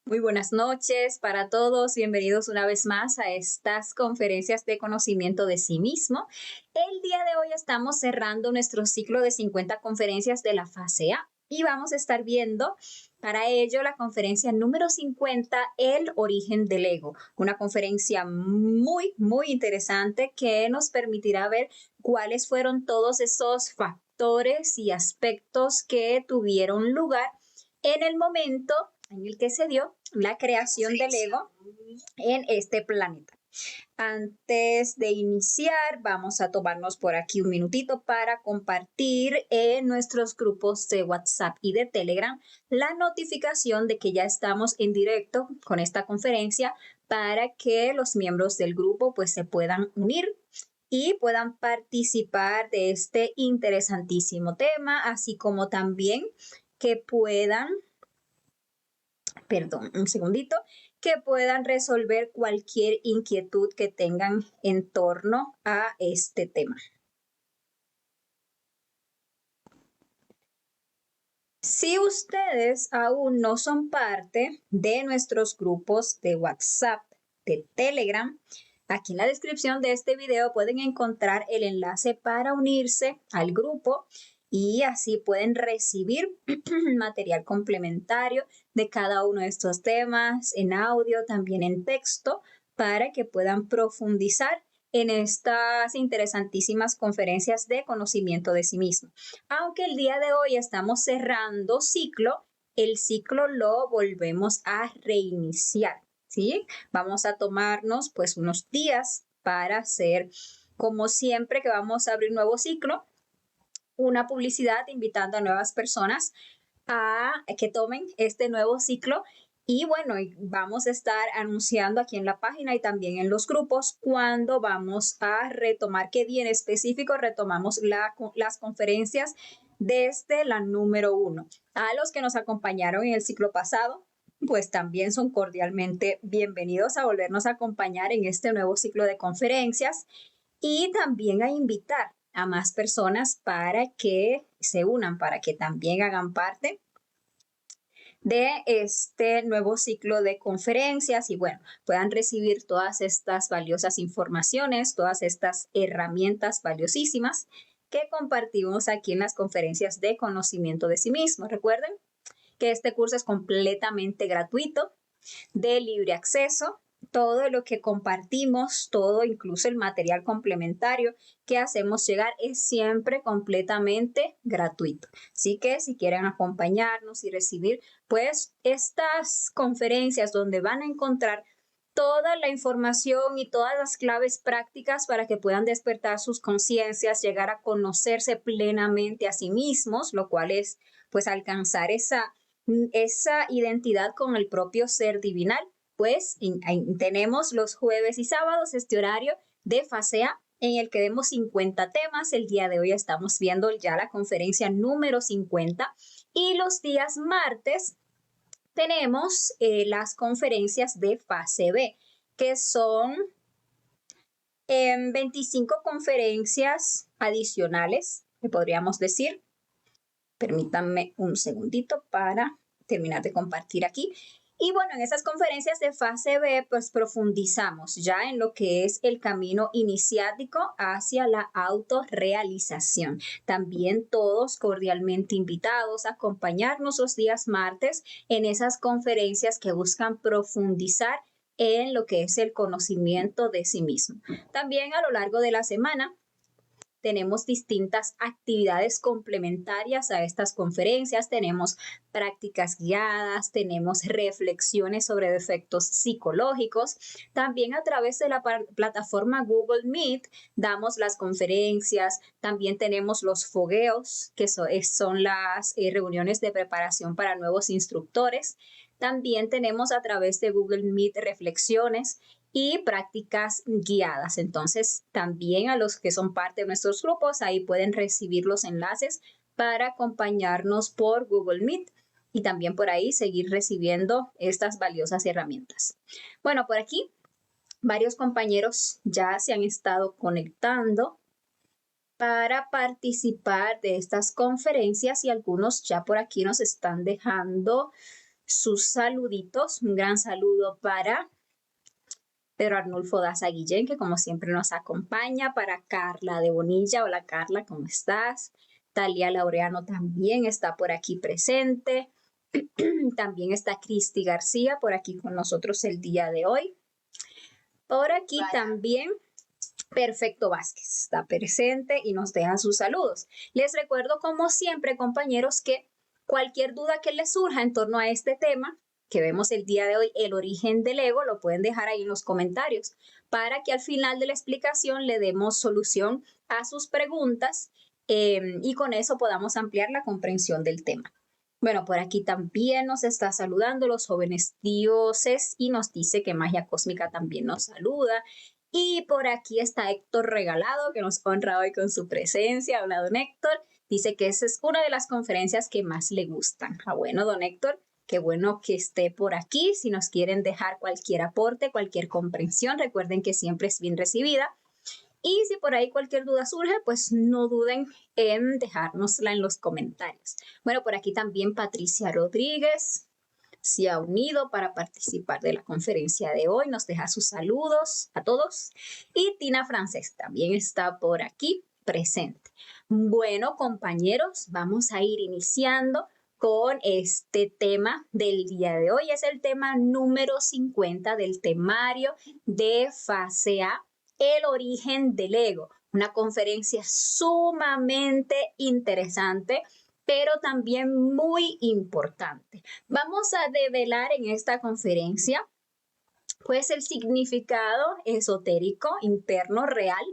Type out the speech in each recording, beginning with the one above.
Muy buenas noches para todos. Bienvenidos una vez más a estas conferencias de conocimiento de sí mismo. El día de hoy estamos cerrando nuestro ciclo de 50 conferencias de la fase A y vamos a estar viendo para ello la conferencia número 50, El origen del ego. Una conferencia muy interesante que nos permitirá ver cuáles fueron todos esos factores y aspectos que tuvieron lugar en el momento en el que se dio la creación del ego en este planeta. Antes de iniciar, vamos a tomarnos por aquí un minutito para compartir en nuestros grupos de WhatsApp y de Telegram la notificación de que ya estamos en directo con esta conferencia para que los miembros del grupo pues se puedan unir y puedan participar de este interesantísimo tema, así como también que puedan un segundito, que puedan resolver cualquier inquietud que tengan en torno a este tema. Si ustedes aún no son parte de nuestros grupos de WhatsApp, de Telegram, aquí en la descripción de este video pueden encontrar el enlace para unirse al grupo y así pueden recibir material complementario de cada uno de estos temas en audio, también en texto, para que puedan profundizar en estas interesantísimas conferencias de conocimiento de sí mismo. Aunque el día de hoy estamos cerrando ciclo, el ciclo lo volvemos a reiniciar, ¿sí? Vamos a tomarnos pues unos días para hacer, como siempre que vamos a abrir nuevo ciclo, una publicidad invitando a nuevas personas a que tomen este nuevo ciclo. Y bueno, vamos a estar anunciando aquí en la página y también en los grupos cuando vamos a retomar, qué día en específico retomamos las conferencias desde la número 1. A los que nos acompañaron en el ciclo pasado, pues también son cordialmente bienvenidos a volvernos a acompañar en este nuevo ciclo de conferencias y también a invitar a más personas para que se unan, para que también hagan parte de este nuevo ciclo de conferencias y bueno, puedan recibir todas estas valiosas informaciones, todas estas herramientas valiosísimas que compartimos aquí en las conferencias de conocimiento de sí mismo. Recuerden que este curso es completamente gratuito, de libre acceso. Todo lo que compartimos, todo, incluso el material complementario que hacemos llegar es siempre completamente gratuito. Así que si quieren acompañarnos y recibir pues estas conferencias donde van a encontrar toda la información y todas las claves prácticas para que puedan despertar sus conciencias, llegar a conocerse plenamente a sí mismos, lo cual es pues alcanzar esa identidad con el propio ser divinal, pues tenemos los jueves y sábados este horario de fase A en el que vemos 50 temas. El día de hoy estamos viendo ya la conferencia número 50 y los días martes tenemos las conferencias de fase B, que son 25 conferencias adicionales, que podríamos decir. Permítanme un segundito para terminar de compartir aquí. Y bueno, en esas conferencias de fase B, pues profundizamos ya en lo que es el camino iniciático hacia la autorrealización. También todos cordialmente invitados a acompañarnos los días martes en esas conferencias que buscan profundizar en lo que es el conocimiento de sí mismo. También a lo largo de la semana tenemos distintas actividades complementarias a estas conferencias, tenemos prácticas guiadas, tenemos reflexiones sobre defectos psicológicos. También a través de la plataforma Google Meet damos las conferencias, también tenemos los fogueos, que son las reuniones de preparación para nuevos instructores. También tenemos a través de Google Meet reflexiones y prácticas guiadas. Entonces, también a los que son parte de nuestros grupos, ahí pueden recibir los enlaces para acompañarnos por Google Meet y también por ahí seguir recibiendo estas valiosas herramientas. Bueno, por aquí varios compañeros ya se han estado conectando para participar de estas conferencias y algunos ya por aquí nos están dejando sus saluditos. Un gran saludo para Pedro Arnulfo Daza Guillén, que como siempre nos acompaña, para Carla de Bonilla. Hola Carla, ¿cómo estás? Talia Laureano también está por aquí presente. También está Cristi García por aquí con nosotros el día de hoy. Por aquí también Perfecto Vázquez está presente y nos deja sus saludos. Les recuerdo, como siempre, compañeros, que cualquier duda que les surja en torno a este tema que vemos el día de hoy, el origen del ego, lo pueden dejar ahí en los comentarios para que al final de la explicación le demos solución a sus preguntas y con eso podamos ampliar la comprensión del tema. Bueno, por aquí también nos está saludando los jóvenes dioses y nos dice que Magia Cósmica también nos saluda. Y por aquí está Héctor Regalado, que nos honra hoy con su presencia. Hola, don Héctor. Dice que esa es una de las conferencias que más le gustan. Ah, bueno, don Héctor, qué bueno que esté por aquí. Si nos quieren dejar cualquier aporte, cualquier comprensión, recuerden que siempre es bien recibida. Y si por ahí cualquier duda surge, pues no duden en dejárnosla en los comentarios. Bueno, por aquí también Patricia Rodríguez se ha unido para participar de la conferencia de hoy. Nos deja sus saludos a todos. Y Tina Frances también está por aquí presente. Bueno, compañeros, vamos a ir iniciando con este tema del día de hoy. Es el tema número 50 del temario de fase A, el origen del ego. Una conferencia sumamente interesante, pero también muy importante. Vamos a develar en esta conferencia, pues, el significado esotérico interno real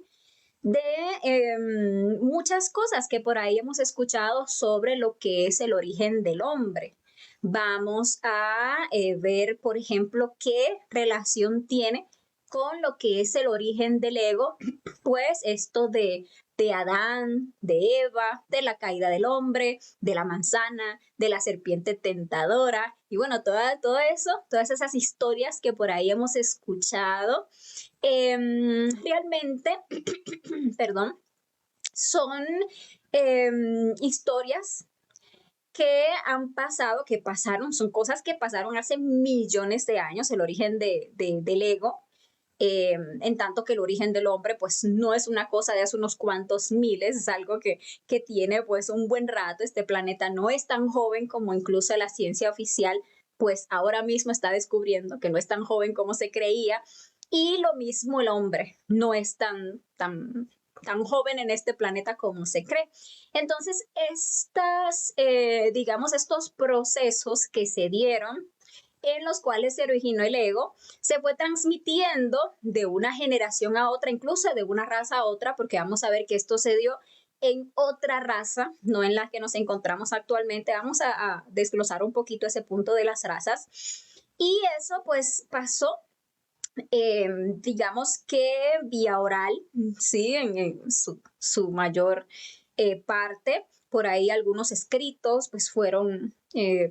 de muchas cosas que por ahí hemos escuchado sobre lo que es el origen del hombre. Vamos a ver, por ejemplo, qué relación tiene con lo que es el origen del ego, pues esto de Adán, de Eva, de la caída del hombre, de la manzana, de la serpiente tentadora, y bueno, todo eso, todas esas historias que por ahí hemos escuchado, realmente, perdón, son historias que han pasado, que pasaron, son cosas que pasaron hace millones de años, el origen del ego, en tanto que el origen del hombre pues no es una cosa de hace unos cuantos miles, es algo que tiene pues un buen rato. Este planeta no es tan joven como incluso la ciencia oficial pues ahora mismo está descubriendo que no es tan joven como se creía, y lo mismo el hombre no es tan joven en este planeta como se cree. Entonces, digamos, estos procesos que se dieron en los cuales se originó el ego, se fue transmitiendo de una generación a otra, incluso de una raza a otra, porque vamos a ver que esto se dio en otra raza, no en la que nos encontramos actualmente. Vamos a desglosar un poquito ese punto de las razas. Y eso pues pasó, digamos que vía oral, ¿sí? En su mayor parte. Por ahí algunos escritos pues fueron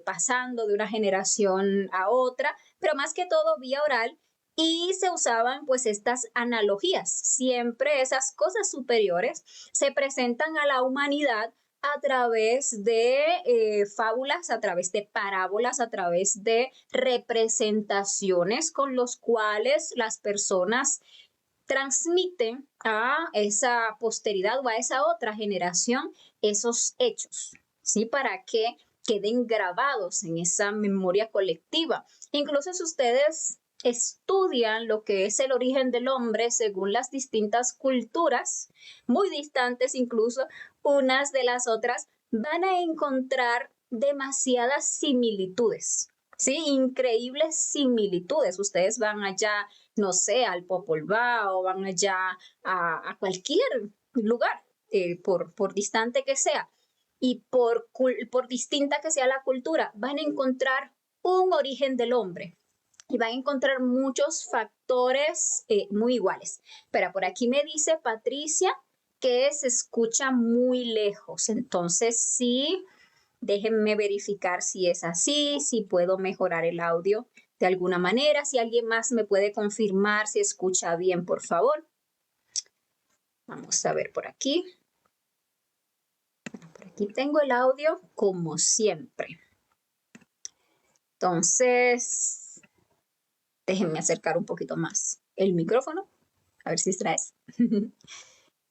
pasando de una generación a otra, pero más que todo vía oral, y se usaban pues estas analogías. Siempre esas cosas superiores se presentan a la humanidad a través de fábulas, a través de parábolas, a través de representaciones con los cuales las personas transmiten a esa posteridad o a esa otra generación esos hechos, ¿sí? Para que queden grabados en esa memoria colectiva. Incluso si ustedes estudian lo que es el origen del hombre según las distintas culturas, muy distantes incluso unas de las otras, van a encontrar demasiadas similitudes, ¿sí? Increíbles similitudes. Ustedes van allá, no sé, al Popol Vuh, o van allá a cualquier lugar, por distante que sea, y por distinta que sea la cultura, van a encontrar un origen del hombre y van a encontrar muchos factores muy iguales. Pero por aquí me dice Patricia que se escucha muy lejos. Entonces, sí, déjenme verificar si es así, si puedo mejorar el audio de alguna manera. Si alguien más me puede confirmar si escucha bien, por favor. Vamos a ver por aquí. Por aquí tengo el audio como siempre. Entonces, déjenme acercar un poquito más el micrófono, a ver si extraes.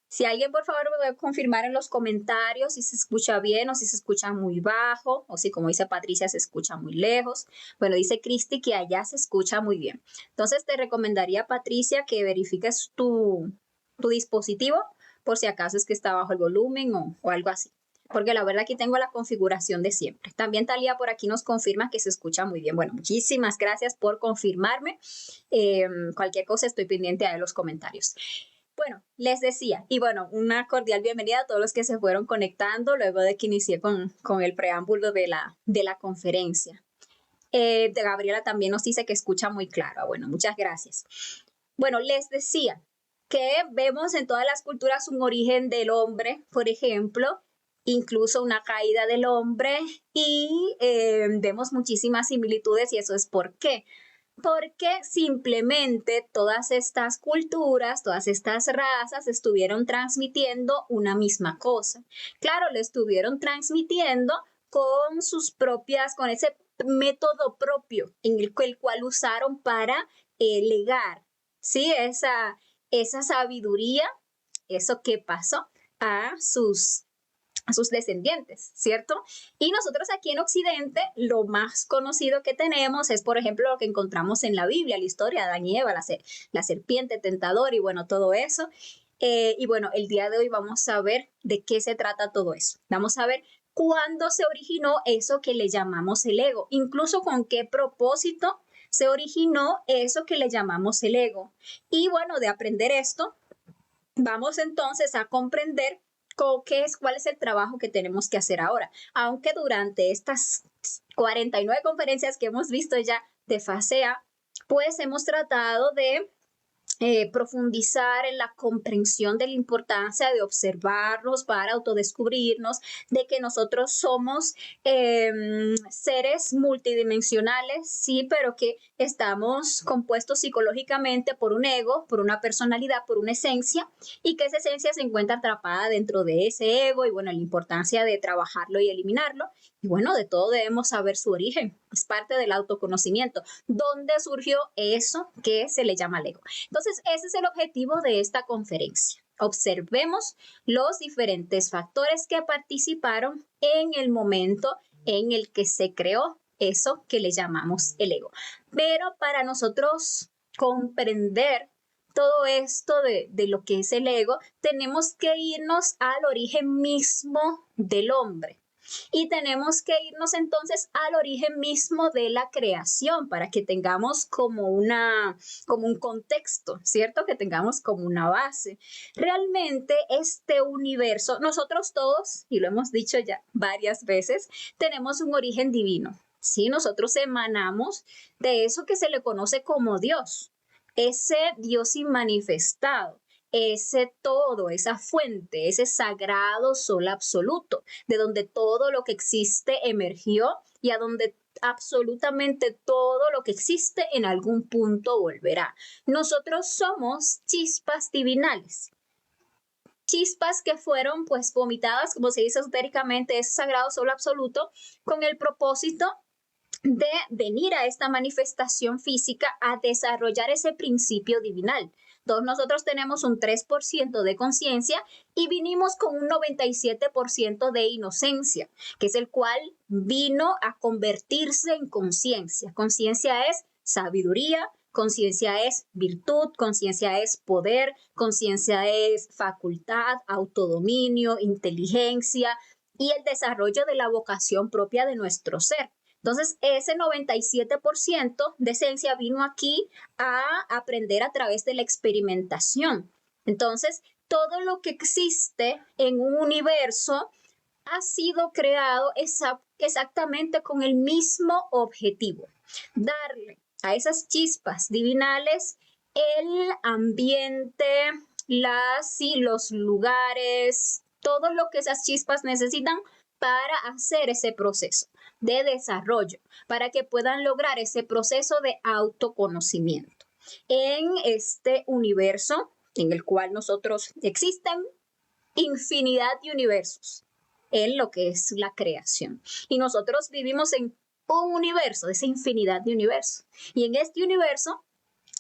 Si alguien, por favor, me puede confirmar en los comentarios si se escucha bien o si se escucha muy bajo, o si, como dice Patricia, se escucha muy lejos. Bueno, dice Cristi que allá se escucha muy bien. Entonces, te recomendaría, Patricia, que verifiques tu dispositivo por si acaso es que está bajo el volumen o algo así. Porque la verdad aquí tengo la configuración de siempre. También Talía por aquí nos confirma que se escucha muy bien. Bueno, muchísimas gracias por confirmarme. Cualquier cosa estoy pendiente de los comentarios. Bueno, les decía, y bueno, una cordial bienvenida a todos los que se fueron conectando luego de que inicié con el preámbulo de la conferencia. De Gabriela también nos dice que escucha muy claro. Bueno, muchas gracias. Bueno, les decía que vemos en todas las culturas un origen del hombre, por ejemplo, incluso una caída del hombre y vemos muchísimas similitudes y eso es por qué. Porque simplemente todas estas culturas, todas estas razas estuvieron transmitiendo una misma cosa. Claro, lo estuvieron transmitiendo con sus propias, con ese método propio en el cual usaron para legar, ¿sí? Esa sabiduría, eso que pasó a sus descendientes, ¿cierto? Y nosotros aquí en Occidente, lo más conocido que tenemos es, por ejemplo, lo que encontramos en la Biblia, la historia de Adán y Eva, la serpiente tentadora y bueno, todo eso. Y bueno, el día de hoy vamos a ver de qué se trata todo eso. Vamos a ver cuándo se originó eso que le llamamos el ego, incluso con qué propósito se originó eso que le llamamos el ego. Y bueno, de aprender esto, vamos entonces a comprender cuál es el trabajo que tenemos que hacer ahora. Aunque durante estas 49 conferencias que hemos visto ya de fase A, pues hemos tratado de profundizar en la comprensión de la importancia de observarnos para autodescubrirnos, de que nosotros somos seres multidimensionales, sí, pero que estamos compuestos psicológicamente por un ego, por una personalidad, por una esencia, y que esa esencia se encuentra atrapada dentro de ese ego, y bueno, la importancia de trabajarlo y eliminarlo, y bueno, de todo debemos saber su origen, es parte del autoconocimiento, dónde surgió eso que se le llama el ego. Entonces, ese es el objetivo de esta conferencia. Observemos los diferentes factores que participaron en el momento en el que se creó eso que le llamamos el ego. Pero para nosotros comprender todo esto de lo que es el ego, tenemos que irnos al origen mismo del hombre. Y tenemos que irnos entonces al origen mismo de la creación para que tengamos como un contexto, ¿cierto? Que tengamos como una base. Realmente este universo, nosotros todos, y lo hemos dicho ya varias veces, tenemos un origen divino. Sí, nosotros emanamos de eso que se le conoce como Dios, ese Dios inmanifestado, ese todo, esa fuente, ese sagrado sol absoluto, de donde todo lo que existe emergió y a donde absolutamente todo lo que existe en algún punto volverá. Nosotros somos chispas divinales. Chispas que fueron pues vomitadas, como se dice esotéricamente, ese sagrado sol absoluto, con el propósito de venir a esta manifestación física a desarrollar ese principio divinal. Todos nosotros tenemos un 3% de conciencia y vinimos con un 97% de inocencia, que es el cual vino a convertirse en conciencia. Conciencia es sabiduría, conciencia es virtud, conciencia es poder, conciencia es facultad, autodominio, inteligencia y el desarrollo de la vocación propia de nuestro ser. Entonces, ese 97% de esencia vino aquí a aprender a través de la experimentación. Entonces, todo lo que existe en un universo ha sido creado exactamente con el mismo objetivo, darle a esas chispas divinales el ambiente, los lugares, todo lo que esas chispas necesitan para hacer ese proceso de desarrollo, para que puedan lograr ese proceso de autoconocimiento. En este universo en el cual nosotros existen infinidad de universos en lo que es la creación. Y nosotros vivimos en un universo, de esa infinidad de universos. Y en este universo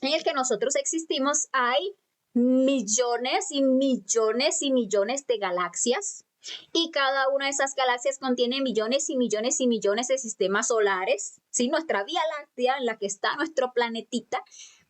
en el que nosotros existimos hay millones y millones y millones de galaxias. Y cada una de esas galaxias contiene millones y millones y millones de sistemas solares. ¿Sí? Nuestra Vía Láctea, en la que está nuestro planetita,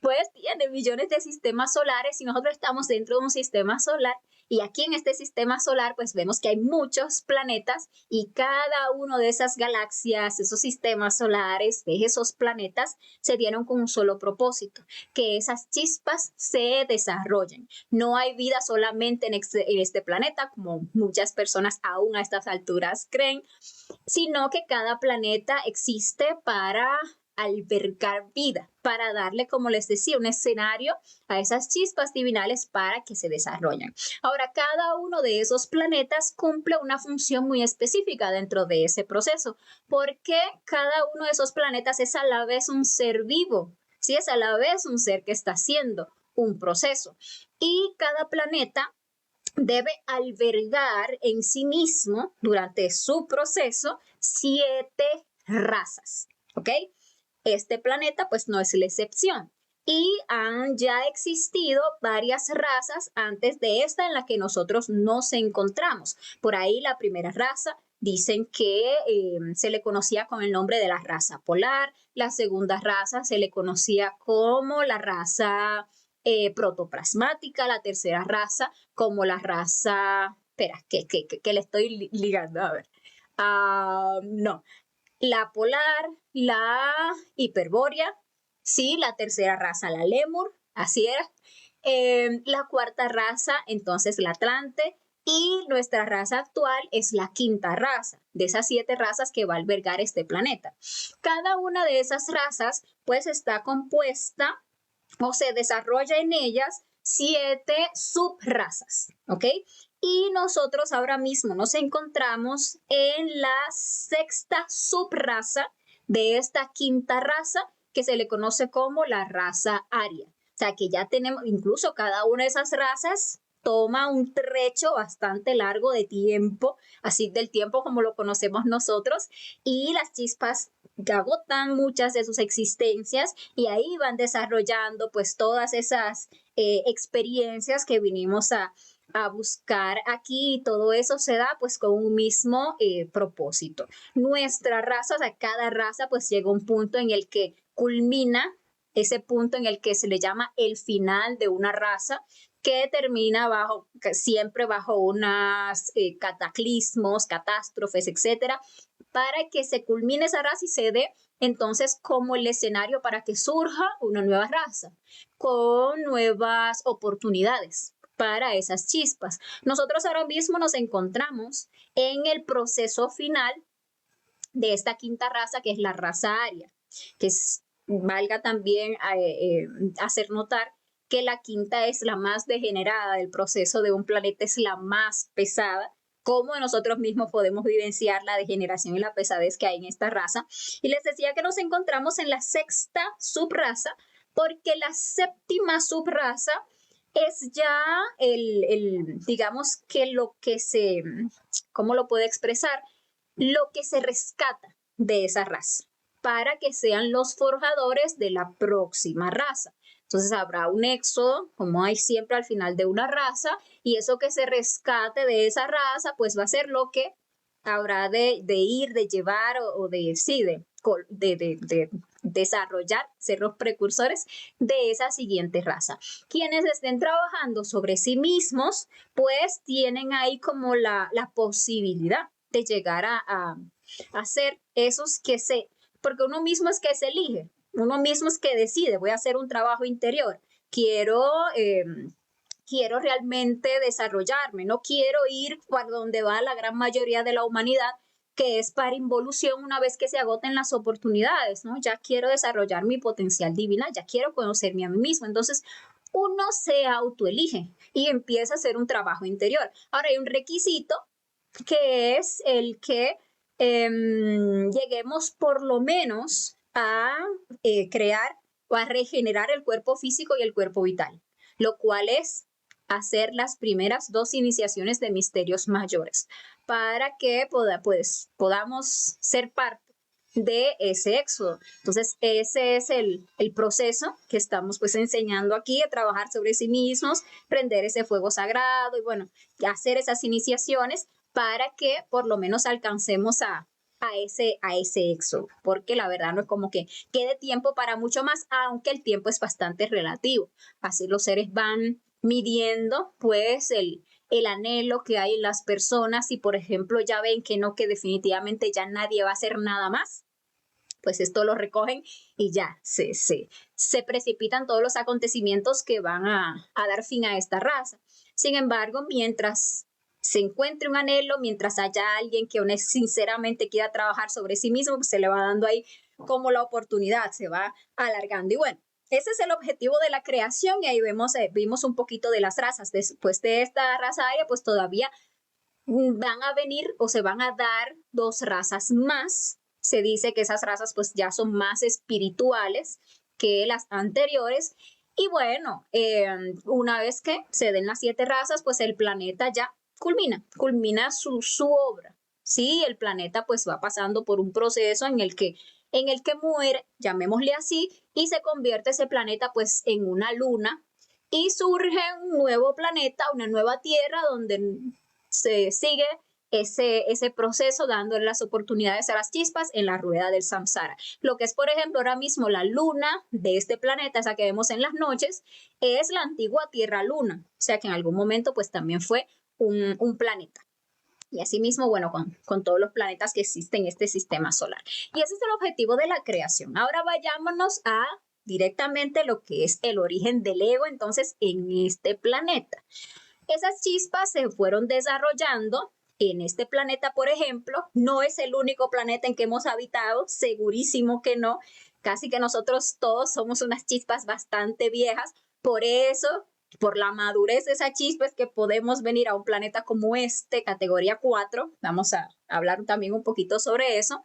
pues tiene millones de sistemas solares y nosotros estamos dentro de un sistema solar. Y aquí en este sistema solar, pues vemos que hay muchos planetas y cada uno de esas galaxias, esos sistemas solares, de esos planetas, se dieron con un solo propósito, que esas chispas se desarrollen. No hay vida solamente en este planeta, como muchas personas aún a estas alturas creen, sino que cada planeta existe para albergar vida, para darle, como les decía, un escenario a esas chispas divinales para que se desarrollen. Ahora, cada uno de esos planetas cumple una función muy específica dentro de ese proceso, porque cada uno de esos planetas es a la vez un ser vivo, ¿sí? Es a la vez un ser que está haciendo un proceso. Y cada planeta debe albergar en sí mismo, durante su proceso, 7 razas, ¿ok? Este planeta pues no es la excepción y han ya existido varias razas antes de esta en la que nosotros nos encontramos. Por ahí la primera raza dicen que se le conocía con el nombre de la raza polar, la segunda raza se le conocía como la raza protoplasmática, la tercera raza como la raza, espera, que le estoy ligando, a ver, no, la polar, la hiperbórea, sí, la tercera raza, la lémur, así era. La cuarta raza, entonces, la atlante. Y nuestra raza actual es la quinta raza, de esas 7 razas que va a albergar este planeta. Cada una de esas razas, pues, está compuesta o se desarrolla en ellas 7 subrazas, ¿ok? Y nosotros ahora mismo nos encontramos en la 6ª subraza de esta quinta raza que se le conoce como la raza aria. O sea que ya tenemos, incluso cada una de esas razas toma un trecho bastante largo de tiempo, así del tiempo como lo conocemos nosotros, y las chispas agotan muchas de sus existencias y ahí van desarrollando pues todas esas experiencias que vinimos a buscar aquí y todo eso se da pues con un mismo propósito. Nuestra raza, o sea, cada raza pues llega a un punto en el que culmina ese punto en el que se le llama el final de una raza que termina siempre bajo unos cataclismos, catástrofes, etcétera, para que se culmine esa raza y se dé entonces como el escenario para que surja una nueva raza con nuevas oportunidades para esas chispas. Nosotros ahora mismo nos encontramos en el proceso final de esta quinta raza, que es la raza aria, que valga también hacer notar que la quinta es la más degenerada del proceso de un planeta, es la más pesada, cómo nosotros mismos podemos vivenciar la degeneración y la pesadez que hay en esta raza. Y les decía que nos encontramos en la 6ª subraza, porque la 7ª subraza es ya digamos que lo que se, ¿cómo lo puedo expresar? Lo que se rescata de esa raza para que sean los forjadores de la próxima raza. Entonces habrá un éxodo, como hay siempre al final de una raza, y eso que se rescate de esa raza, pues va a ser lo que habrá de ir, de llevar o de desarrollar, ser los precursores de esa siguiente raza. Quienes estén trabajando sobre sí mismos, pues tienen ahí como la posibilidad de llegar a hacer esos que porque uno mismo es que se elige, uno mismo es que decide, voy a hacer un trabajo interior, quiero realmente desarrollarme, no quiero ir para donde va la gran mayoría de la humanidad, que es para involución una vez que se agoten las oportunidades, ¿no? Ya quiero desarrollar mi potencial divinal, ya quiero conocerme a mí mismo. Entonces, uno se autoelige y empieza a hacer un trabajo interior. Ahora hay un requisito que es el que lleguemos por lo menos a crear o a regenerar el cuerpo físico y el cuerpo vital, lo cual es hacer las primeras 2 iniciaciones de misterios mayores para que podamos ser parte de ese éxodo. Entonces, ese es el proceso que estamos pues enseñando aquí, a trabajar sobre sí mismos, prender ese fuego sagrado y bueno, hacer esas iniciaciones para que por lo menos alcancemos a ese éxodo, porque la verdad no es como que quede tiempo para mucho más, aunque el tiempo es bastante relativo. Así los seres van midiendo pues el anhelo que hay en las personas y por ejemplo ya ven que no, que definitivamente ya nadie va a hacer nada más, pues esto lo recogen y ya se precipitan todos los acontecimientos que van a dar fin a esta raza. Sin embargo, mientras se encuentre un anhelo, mientras haya alguien que sinceramente quiera trabajar sobre sí mismo, pues se le va dando ahí como la oportunidad, se va alargando. Y bueno, ese es el objetivo de la creación y ahí vimos un poquito de las razas. Después de esta raza aria, pues todavía van a venir o se van a dar 2 razas más. Se dice que esas razas pues ya son más espirituales que las anteriores. Y bueno, una vez que se den las 7 razas, pues el planeta ya culmina su obra. Sí, el planeta pues va pasando por un proceso en el que muere, llamémosle así, y se convierte ese planeta pues en una luna y surge un nuevo planeta, una nueva tierra donde se sigue ese proceso dándole las oportunidades a las chispas en la rueda del samsara. Lo que es, por ejemplo, ahora mismo la luna de este planeta, esa que vemos en las noches, es la antigua Tierra Luna, o sea que en algún momento pues también fue un planeta. Y asimismo, bueno, con todos los planetas que existen en este sistema solar. Y ese es el objetivo de la creación. Ahora vayámonos a directamente lo que es el origen del ego, entonces, en este planeta. Esas chispas se fueron desarrollando en este planeta, por ejemplo. No es el único planeta en que hemos habitado, segurísimo que no. Casi que nosotros todos somos unas chispas bastante viejas. Por eso, por la madurez de esa chispa, es que podemos venir a un planeta como este, categoría 4. Vamos a hablar también un poquito sobre eso.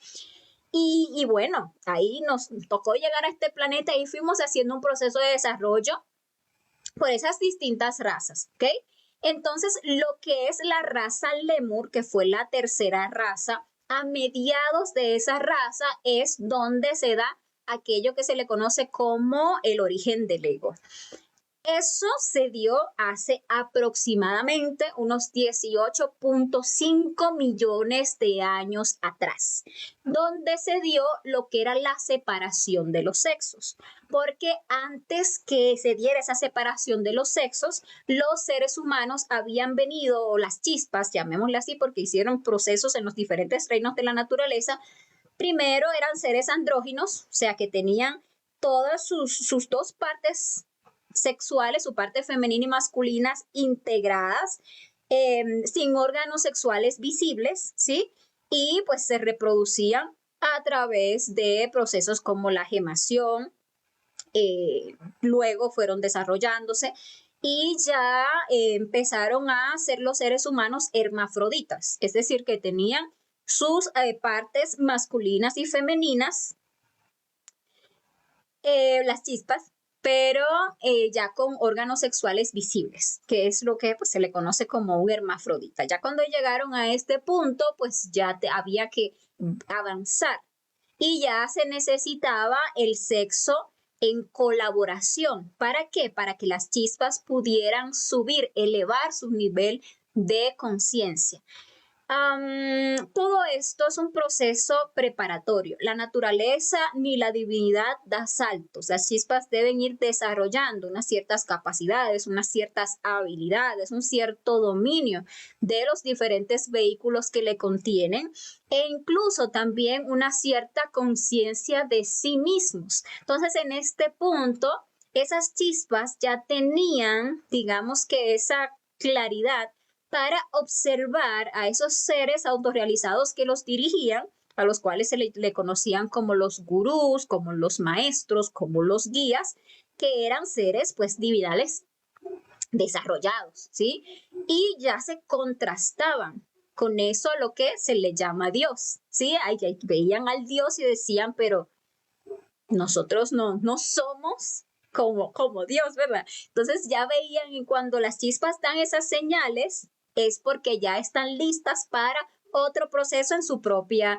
Y bueno, ahí nos tocó llegar a este planeta y fuimos haciendo un proceso de desarrollo por esas distintas razas, ¿ok? Entonces, lo que es la raza Lemur, que fue la tercera raza, a mediados de esa raza es donde se da aquello que se le conoce como el origen del ego. Eso se dio hace aproximadamente unos 18.5 millones de años atrás, donde se dio lo que era la separación de los sexos, porque antes que se diera esa separación de los sexos, los seres humanos habían venido, o las chispas, llamémosle así, porque hicieron procesos en los diferentes reinos de la naturaleza. Primero eran seres andróginos, o sea que tenían todas sus 2 partes sexuales, su parte femenina y masculina integradas, sin órganos sexuales visibles, ¿sí? Y pues se reproducían a través de procesos como la gemación, luego fueron desarrollándose y ya empezaron a ser los seres humanos hermafroditas, es decir, que tenían sus partes masculinas y femeninas, las chispas, pero ya con órganos sexuales visibles, que es lo que pues, se le conoce como un hermafrodita. Ya cuando llegaron a este punto, pues ya había que avanzar y ya se necesitaba el sexo en colaboración. ¿Para qué? Para que las chispas pudieran subir, elevar su nivel de conciencia. Todo esto es un proceso preparatorio. La naturaleza ni la divinidad da saltos. Las chispas deben ir desarrollando unas ciertas capacidades, unas ciertas habilidades, un cierto dominio de los diferentes vehículos que le contienen e incluso también una cierta conciencia de sí mismos. Entonces, en este punto, esas chispas ya tenían, digamos que esa claridad para observar a esos seres autorrealizados que los dirigían, a los cuales se le conocían como los gurús, como los maestros, como los guías, que eran seres pues divinales desarrollados, ¿sí? Y ya se contrastaban con eso a lo que se le llama Dios, ¿sí? Ahí veían al Dios y decían, pero nosotros no somos como Dios, ¿verdad? Entonces ya veían y cuando las chispas dan esas señales, es porque ya están listas para otro proceso en su propio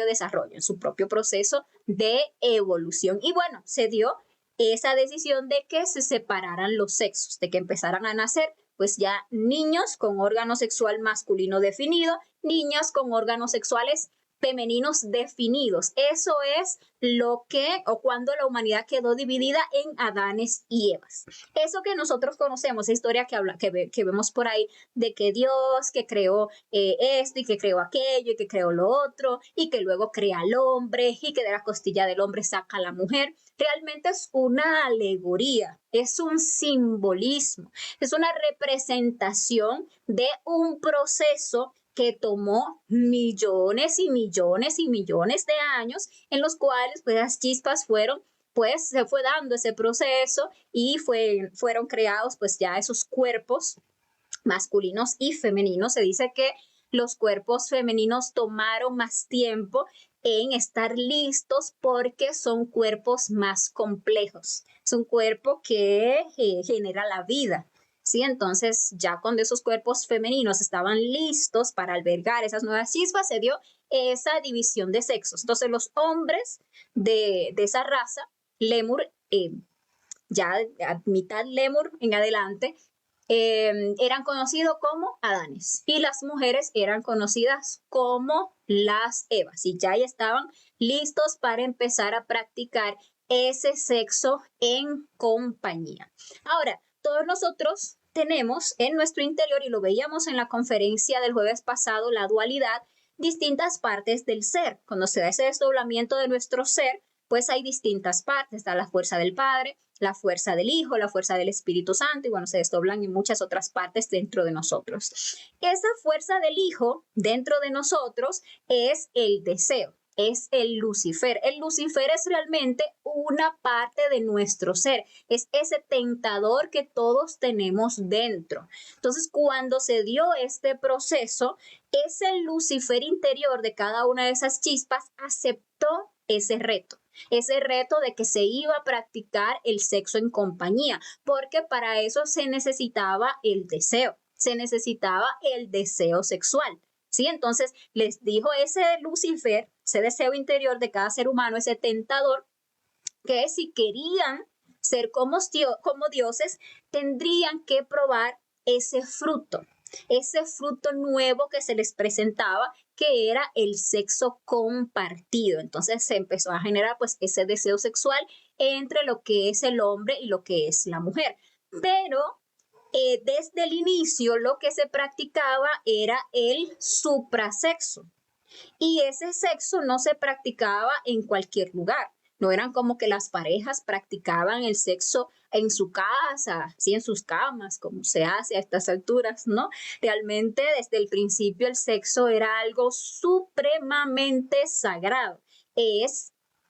desarrollo, en su propio proceso de evolución. Y bueno, se dio esa decisión de que se separaran los sexos, de que empezaran a nacer pues ya niños con órgano sexual masculino definido, niñas con órganos sexuales femeninos definidos. Eso es lo que o cuando la humanidad quedó dividida en Adanes y Evas. Eso que nosotros conocemos, esa historia que vemos por ahí de que Dios que creó esto y que creó aquello y que creó lo otro y que luego crea al hombre y que de la costilla del hombre saca a la mujer, realmente es una alegoría, es un simbolismo, es una representación de un proceso que tomó millones y millones y millones de años, en los cuales pues las chispas fueron, pues se fue dando ese proceso y fueron creados pues ya esos cuerpos masculinos y femeninos. Se dice que los cuerpos femeninos tomaron más tiempo en estar listos porque son cuerpos más complejos. Es un cuerpo que genera la vida. ¿Sí? Entonces, ya cuando esos cuerpos femeninos estaban listos para albergar esas nuevas chispas, se dio esa división de sexos. Entonces, los hombres de esa raza, Lemur, ya a mitad Lemur en adelante, eran conocidos como Adanes y las mujeres eran conocidas como las Evas y ya estaban listos para empezar a practicar ese sexo en compañía. Ahora, todos nosotros tenemos en nuestro interior, y lo veíamos en la conferencia del jueves pasado, la dualidad, distintas partes del ser. Cuando se da ese desdoblamiento de nuestro ser, pues hay distintas partes. Está la fuerza del Padre, la fuerza del Hijo, la fuerza del Espíritu Santo, y bueno, se desdoblan en muchas otras partes dentro de nosotros. Esa fuerza del Hijo dentro de nosotros es el deseo. Es el Lucifer. El Lucifer es realmente una parte de nuestro ser. Es ese tentador que todos tenemos dentro. Entonces, cuando se dio este proceso, ese Lucifer interior de cada una de esas chispas aceptó ese reto de que se iba a practicar el sexo en compañía, porque para eso se necesitaba el deseo sexual. ¿Sí? Entonces les dijo ese Lucifer, ese deseo interior de cada ser humano, ese tentador, que si querían ser como dioses, tendrían que probar ese fruto nuevo que se les presentaba, que era el sexo compartido. Entonces se empezó a generar pues ese deseo sexual entre lo que es el hombre y lo que es la mujer. Pero desde el inicio lo que se practicaba era el suprasexo. Y ese sexo no se practicaba en cualquier lugar. No eran como que las parejas practicaban el sexo en su casa, sí, en sus camas, como se hace a estas alturas, ¿no? Realmente desde el principio el sexo era algo supremamente sagrado.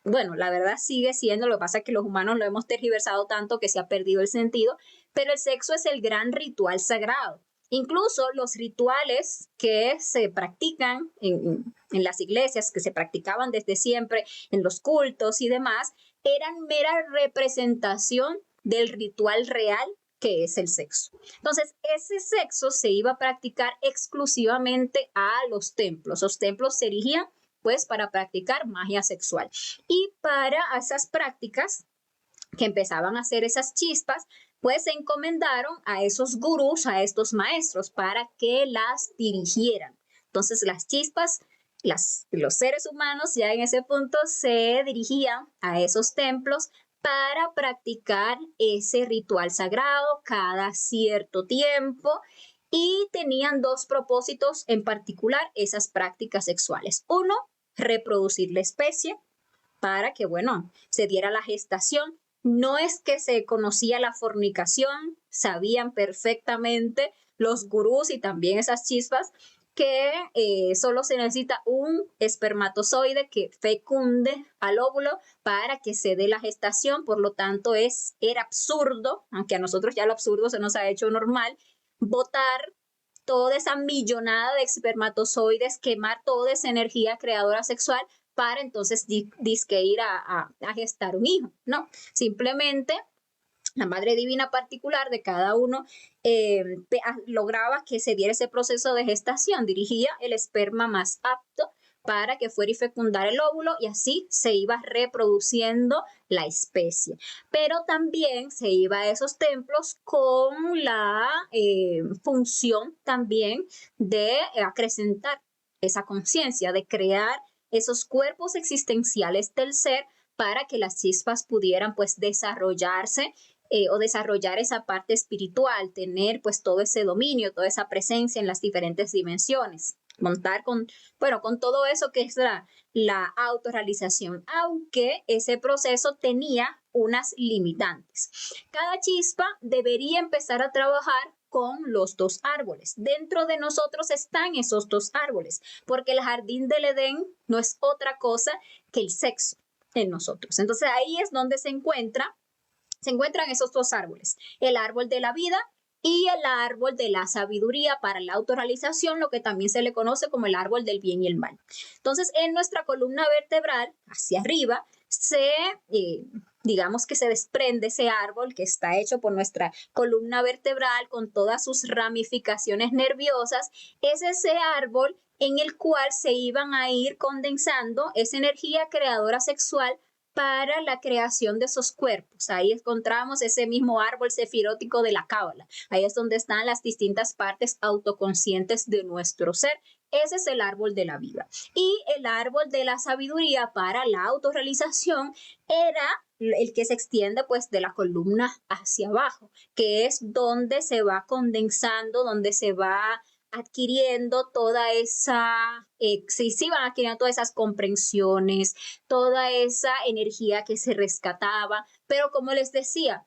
Bueno, la verdad sigue siendo, lo que pasa es que los humanos lo hemos tergiversado tanto que se ha perdido el sentido, pero el sexo es el gran ritual sagrado. Incluso los rituales que se practican en las iglesias, que se practicaban desde siempre en los cultos y demás, eran mera representación del ritual real que es el sexo. Entonces, ese sexo se iba a practicar exclusivamente a los templos. Los templos se erigían pues para practicar magia sexual. Y para esas prácticas que empezaban a hacer esas chispas, pues se encomendaron a esos gurús, a estos maestros, para que las dirigieran. Entonces las chispas, los seres humanos ya en ese punto se dirigían a esos templos para practicar ese ritual sagrado cada cierto tiempo y tenían dos propósitos en particular esas prácticas sexuales. Uno, reproducir la especie para que, bueno, se diera la gestación. No es que se conocía la fornicación, sabían perfectamente los gurús y también esas chispas que solo se necesita un espermatozoide que fecunde al óvulo para que se dé la gestación. Por lo tanto, era absurdo, aunque a nosotros ya lo absurdo se nos ha hecho normal, botar toda esa millonada de espermatozoides, quemar toda esa energía creadora sexual para entonces disque ir a gestar un hijo. No, simplemente La madre divina particular de cada uno lograba que se diera ese proceso de gestación, dirigía el esperma más apto para que fuera y fecundara el óvulo y así se iba reproduciendo la especie. Pero también se iba a esos templos con la función también de acrecentar esa conciencia, de crear esos cuerpos existenciales del ser para que las chispas pudieran pues desarrollarse o desarrollar esa parte espiritual, tener pues todo ese dominio, toda esa presencia en las diferentes dimensiones, contar con, bueno, con todo eso que es la autorrealización, aunque ese proceso tenía unas limitantes. Cada chispa debería empezar a trabajar con los dos árboles. Dentro de nosotros están esos dos árboles, porque el jardín del Edén no es otra cosa que el sexo en nosotros. Entonces ahí es donde se encuentran esos dos árboles, el árbol de la vida y el árbol de la sabiduría para la autorrealización, lo que también se le conoce como el árbol del bien y el mal. Entonces, en nuestra columna vertebral, hacia arriba, digamos que se desprende ese árbol que está hecho por nuestra columna vertebral con todas sus ramificaciones nerviosas. Es ese árbol en el cual se iban a ir condensando esa energía creadora sexual para la creación de esos cuerpos. Ahí encontramos ese mismo árbol sefirótico de la cábala. Ahí es donde están las distintas partes autoconscientes de nuestro ser. Ese es el árbol de la vida. Y el árbol de la sabiduría para la autorrealización era el que se extiende pues de la columna hacia abajo, que es donde se va condensando, donde se va adquiriendo toda esa, se iban adquiriendo todas esas comprensiones, toda esa energía que se rescataba, pero como les decía,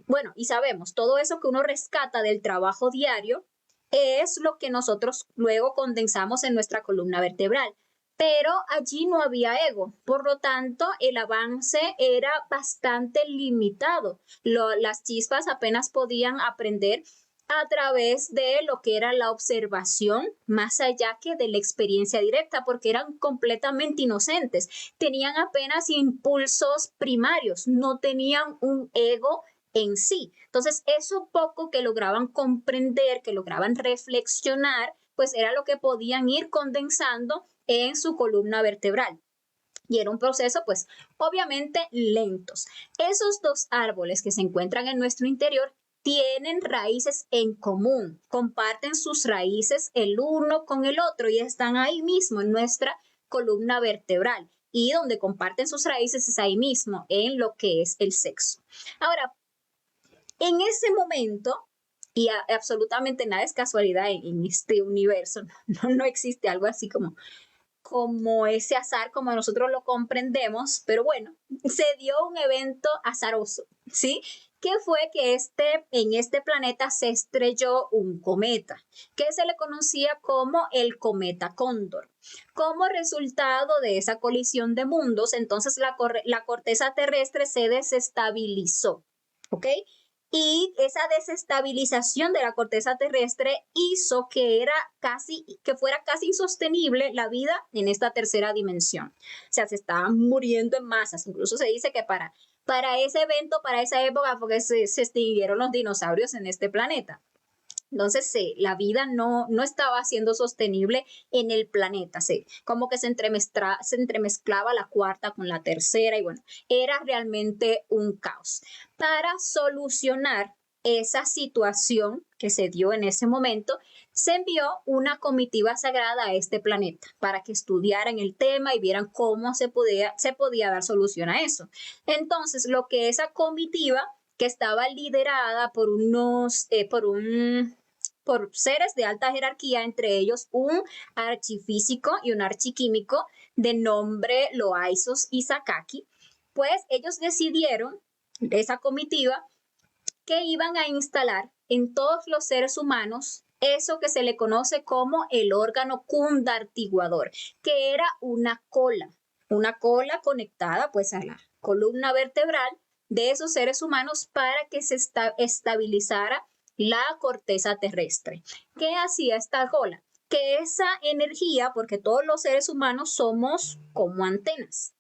bueno, y sabemos, todo eso que uno rescata del trabajo diario es lo que nosotros luego condensamos en nuestra columna vertebral. Pero allí no había ego, por lo tanto el avance era bastante limitado. Las chispas apenas podían aprender a través de lo que era la observación, más allá que de la experiencia directa, porque eran completamente inocentes, tenían apenas impulsos primarios, no tenían un ego en sí. Entonces, eso poco que lograban comprender, que lograban reflexionar, pues era lo que podían ir condensando en su columna vertebral. Y era un proceso, pues, obviamente lentos. Esos dos árboles que se encuentran en nuestro interior tienen raíces en común, comparten sus raíces el uno con el otro y están ahí mismo en nuestra columna vertebral. Y donde comparten sus raíces es ahí mismo, en lo que es el sexo. Ahora, en ese momento, y absolutamente nada es casualidad en este universo, no existe algo así como ese azar, como nosotros lo comprendemos, pero bueno, se dio un evento azaroso, ¿sí? Que fue que en este planeta se estrelló un cometa, que se le conocía como el cometa Cóndor. Como resultado de esa colisión de mundos, entonces la corteza terrestre se desestabilizó, ¿ok? Y esa desestabilización de la corteza terrestre hizo que fuera casi insostenible la vida en esta tercera dimensión. O sea, se estaban muriendo en masas. Incluso se dice que para ese evento, para esa época, porque se extinguieron los dinosaurios en este planeta. Entonces, la vida no estaba siendo sostenible en el planeta. Como que se entremezclaba la cuarta con la tercera y bueno, era realmente un caos. Para solucionar esa situación que se dio en ese momento, se envió una comitiva sagrada a este planeta para que estudiaran el tema y vieran cómo se podía dar solución a eso. Entonces, lo que esa comitiva, que estaba liderada por seres de alta jerarquía, entre ellos un archifísico y un archiquímico de nombre Loaisos y Sakaki, pues ellos decidieron, esa comitiva, que iban a instalar en todos los seres humanos eso que se le conoce como el órgano cundartiguador, que era una cola conectada pues a la columna vertebral de esos seres humanos para que se estabilizara la corteza terrestre. ¿Qué hacía esta cola? Que esa energía, porque todos los seres humanos somos como antenas,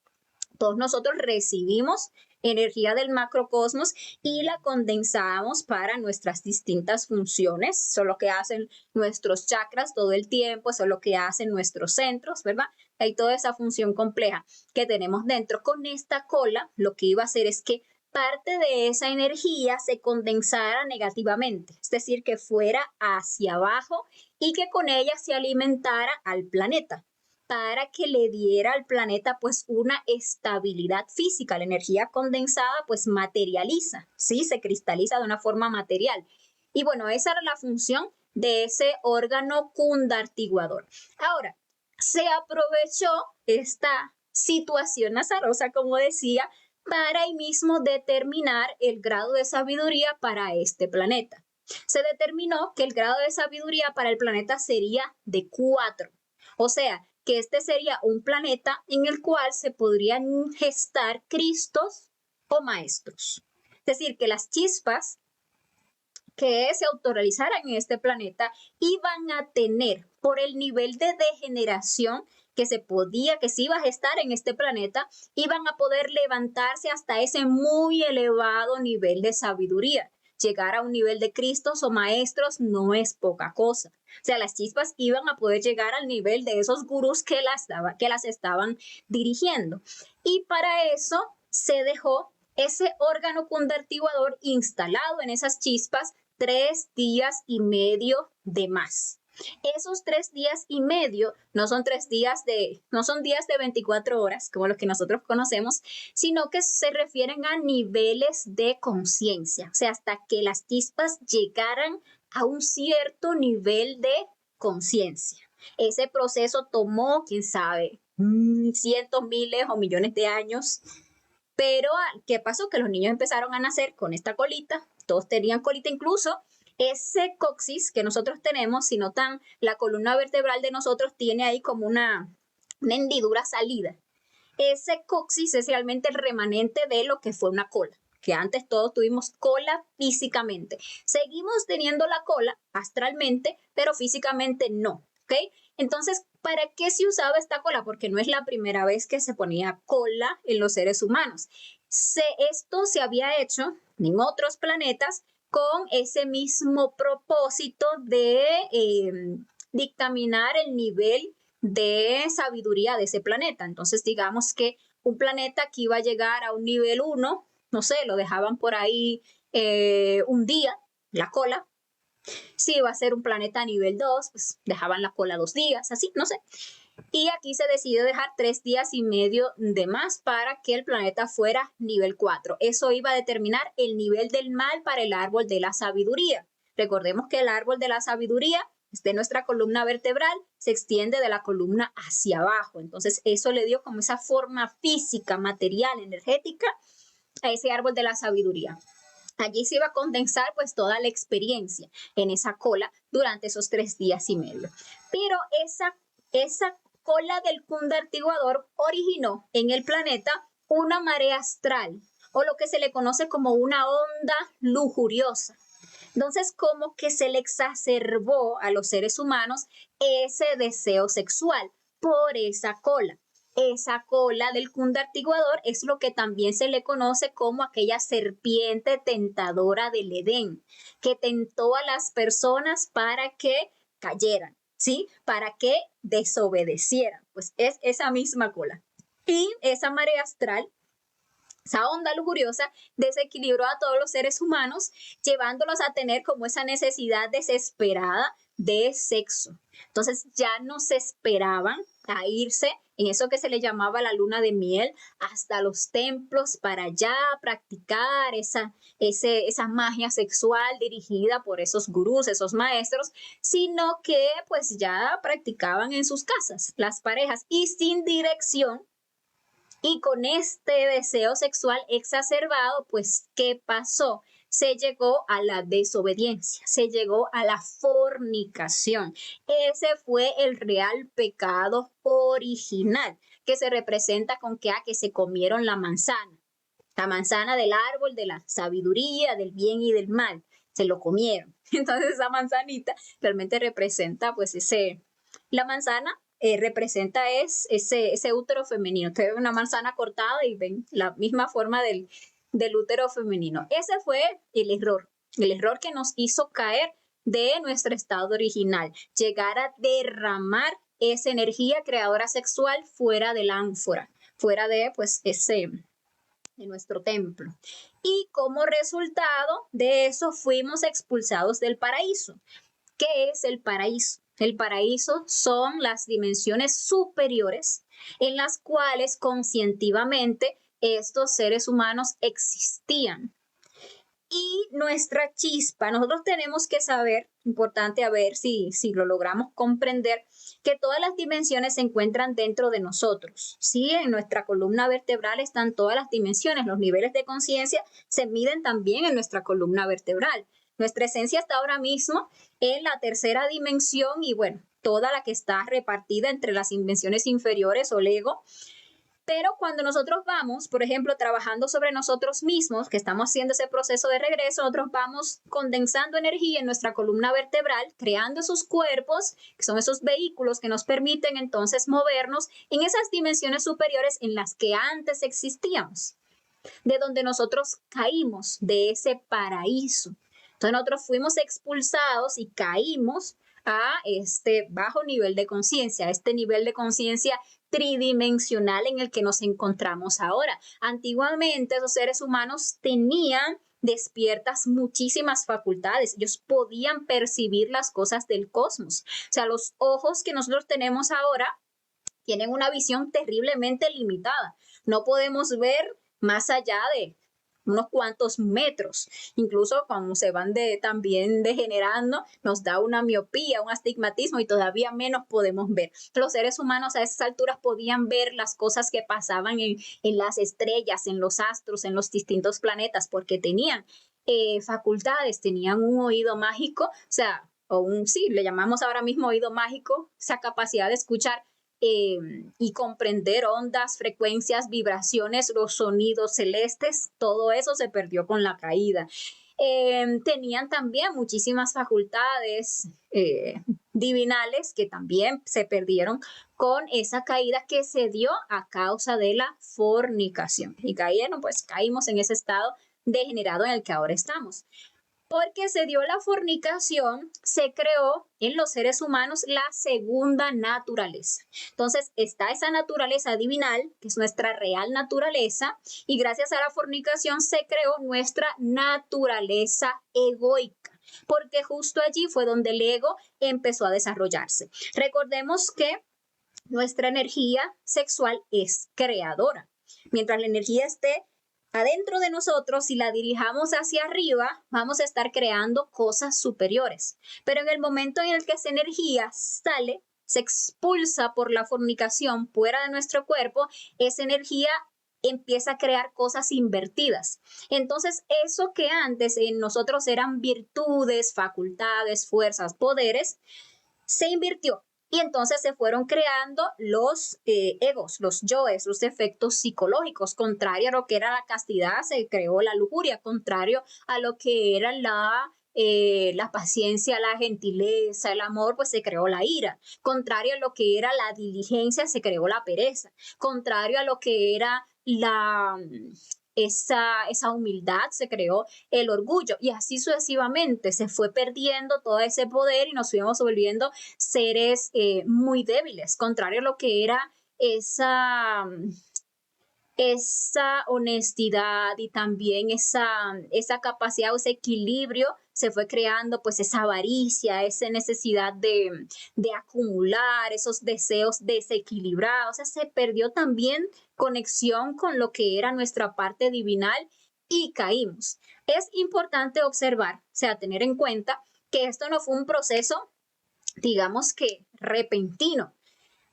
todos nosotros recibimos energía del macrocosmos y la condensamos para nuestras distintas funciones. Eso es lo que hacen nuestros chakras todo el tiempo, eso es lo que hacen nuestros centros, ¿verdad? Hay toda esa función compleja que tenemos dentro. Con esta cola, lo que iba a hacer es que parte de esa energía se condensara negativamente, es decir, que fuera hacia abajo y que con ella se alimentara al planeta para que le diera al planeta pues una estabilidad física. La energía condensada pues materializa, ¿sí? Se cristaliza de una forma material. Y bueno, esa era la función de ese órgano cundartiguador. Ahora, se aprovechó esta situación azarosa, como decía, para ahí mismo determinar el grado de sabiduría para este planeta. Se determinó que el grado de sabiduría para el planeta sería de 4. O sea, que este sería un planeta en el cual se podrían gestar Cristos o maestros. Es decir, que las chispas que se autorizaran en este planeta iban a tener, por el nivel de degeneración que se iba a gestar en este planeta, iban a poder levantarse hasta ese muy elevado nivel de sabiduría. Llegar a un nivel de Cristos o maestros no es poca cosa. O sea, las chispas iban a poder llegar al nivel de esos gurús que las estaban dirigiendo. Y para eso se dejó ese órgano cundartiguador instalado en esas chispas 3 días y medio de más. Esos 3 días y medio no son días de 24 horas, como los que nosotros conocemos, sino que se refieren a niveles de conciencia, o sea, hasta que las chispas llegaran a un cierto nivel de conciencia. Ese proceso tomó, quién sabe, cientos, miles o millones de años. Pero, ¿qué pasó? Que los niños empezaron a nacer con esta colita, todos tenían colita, incluso ese coxis que nosotros tenemos, si notan, la columna vertebral de nosotros tiene ahí como una hendidura salida. Ese coxis es realmente el remanente de lo que fue una cola, que antes todos tuvimos cola físicamente. Seguimos teniendo la cola astralmente, pero físicamente no, ¿ok? Entonces, ¿para qué se usaba esta cola? Porque no es la primera vez que se ponía cola en los seres humanos. Esto se había hecho en otros planetas con ese mismo propósito de dictaminar el nivel de sabiduría de ese planeta. Entonces, digamos que un planeta que iba a llegar a un nivel 1, no sé, lo dejaban por ahí un día, la cola. Si iba a ser un planeta a nivel 2, pues dejaban la cola 2 días, así, no sé. Y aquí se decidió dejar 3 días y medio de más para que el planeta fuera nivel 4. Eso iba a determinar el nivel del mal para el árbol de la sabiduría. Recordemos que el árbol de la sabiduría es de nuestra columna vertebral, se extiende de la columna hacia abajo. Entonces eso le dio como esa forma física, material, energética a ese árbol de la sabiduría. Allí se iba a condensar pues toda la experiencia en esa cola durante esos 3 días y medio. Pero esa cola del cundartiguador originó en el planeta una marea astral, o lo que se le conoce como una onda lujuriosa. Entonces, como que se le exacerbó a los seres humanos ese deseo sexual por esa cola. Esa cola del cundartiguador es lo que también se le conoce como aquella serpiente tentadora del Edén, que tentó a las personas para que cayeran, ¿sí? Para que desobedecieran. Pues es esa misma cola. Y esa marea astral, esa onda lujuriosa, desequilibró a todos los seres humanos, llevándolos a tener como esa necesidad desesperada de sexo. Entonces ya no se esperaban a irse en eso que se le llamaba la luna de miel hasta los templos para ya practicar esa magia sexual dirigida por esos gurús, esos maestros, sino que pues ya practicaban en sus casas las parejas y sin dirección. Y con este deseo sexual exacerbado, pues, ¿qué pasó? Se llegó a la desobediencia, se llegó a la fornicación. Ese fue el real pecado original, que se representa con que se comieron la manzana del árbol de la sabiduría, del bien y del mal. Se lo comieron. Entonces esa manzanita realmente representa pues la manzana representa ese útero femenino. Ustedes ven una manzana cortada y ven la misma forma del del útero femenino. Ese fue el error que nos hizo caer de nuestro estado original, llegar a derramar esa energía creadora sexual fuera de la ánfora, fuera de pues de nuestro templo. Y como resultado de eso fuimos expulsados del paraíso. ¿Qué es el paraíso? El paraíso son las dimensiones superiores en las cuales conscientivamente estos seres humanos existían. Y nuestra chispa, nosotros tenemos que saber, importante a ver si lo logramos comprender, que todas las dimensiones se encuentran dentro de nosotros. Sí, en nuestra columna vertebral están todas las dimensiones, los niveles de conciencia se miden también en nuestra columna vertebral. Nuestra esencia está ahora mismo en la tercera dimensión y bueno, toda la que está repartida entre las dimensiones inferiores o el ego. Pero cuando nosotros vamos, por ejemplo, trabajando sobre nosotros mismos, que estamos haciendo ese proceso de regreso, nosotros vamos condensando energía en nuestra columna vertebral, creando esos cuerpos, que son esos vehículos que nos permiten entonces movernos en esas dimensiones superiores en las que antes existíamos, de donde nosotros caímos, de ese paraíso. Entonces nosotros fuimos expulsados y caímos a este bajo nivel de conciencia, a este nivel de conciencia tridimensional en el que nos encontramos ahora. Antiguamente esos seres humanos tenían despiertas muchísimas facultades. Ellos podían percibir las cosas del cosmos. O sea, los ojos que nosotros tenemos ahora tienen una visión terriblemente limitada. No podemos ver más allá de unos cuantos metros. Incluso cuando se van también degenerando, nos da una miopía, un astigmatismo y todavía menos podemos ver. Los seres humanos a esas alturas podían ver las cosas que pasaban en las estrellas, en los astros, en los distintos planetas, porque tenían facultades, tenían un oído mágico, o sea, sí, le llamamos ahora mismo oído mágico, esa capacidad de escuchar y comprender ondas, frecuencias, vibraciones, los sonidos celestes, todo eso se perdió con la caída. Tenían también muchísimas facultades divinales que también se perdieron con esa caída que se dio a causa de la fornicación. Y caímos en ese estado degenerado en el que ahora estamos. Porque se dio la fornicación, se creó en los seres humanos la segunda naturaleza. Entonces está esa naturaleza divinal, que es nuestra real naturaleza, y gracias a la fornicación se creó nuestra naturaleza egoica, porque justo allí fue donde el ego empezó a desarrollarse. Recordemos que nuestra energía sexual es creadora. Mientras la energía esté adentro de nosotros, si la dirijamos hacia arriba, vamos a estar creando cosas superiores. Pero en el momento en el que esa energía sale, se expulsa por la fornicación fuera de nuestro cuerpo, esa energía empieza a crear cosas invertidas. Entonces, eso que antes en nosotros eran virtudes, facultades, fuerzas, poderes, se invirtió. Y entonces se fueron creando los egos, los yoes, los efectos psicológicos. Contrario a lo que era la castidad, se creó la lujuria. Contrario a lo que era la paciencia, la gentileza, el amor, pues se creó la ira. Contrario a lo que era la diligencia, se creó la pereza. Contrario a lo que era esa humildad, se creó el orgullo y así sucesivamente se fue perdiendo todo ese poder y nos fuimos volviendo seres muy débiles, contrario a lo que era esa honestidad y también esa capacidad o ese equilibrio, se fue creando pues esa avaricia, esa necesidad de acumular, esos deseos desequilibrados, o sea, se perdió también conexión con lo que era nuestra parte divinal y caímos. Es importante observar, o sea, tener en cuenta que esto no fue un proceso, digamos que repentino.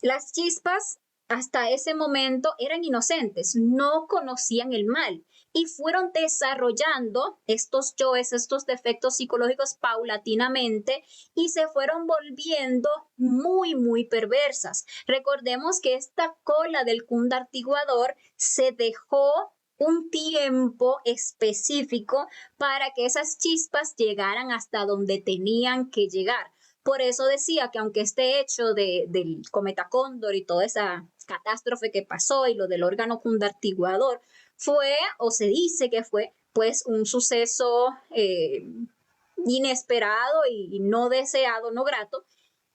Las chispas hasta ese momento eran inocentes, no conocían el mal y fueron desarrollando estos yoes, estos defectos psicológicos paulatinamente y se fueron volviendo muy, muy perversas. Recordemos que esta cola del cundartiguador se dejó un tiempo específico para que esas chispas llegaran hasta donde tenían que llegar. Por eso decía que aunque este hecho del cometa Cóndor y toda esa catástrofe que pasó y lo del órgano cundartiguador fue, o se dice que fue, pues un suceso inesperado y no deseado, no grato,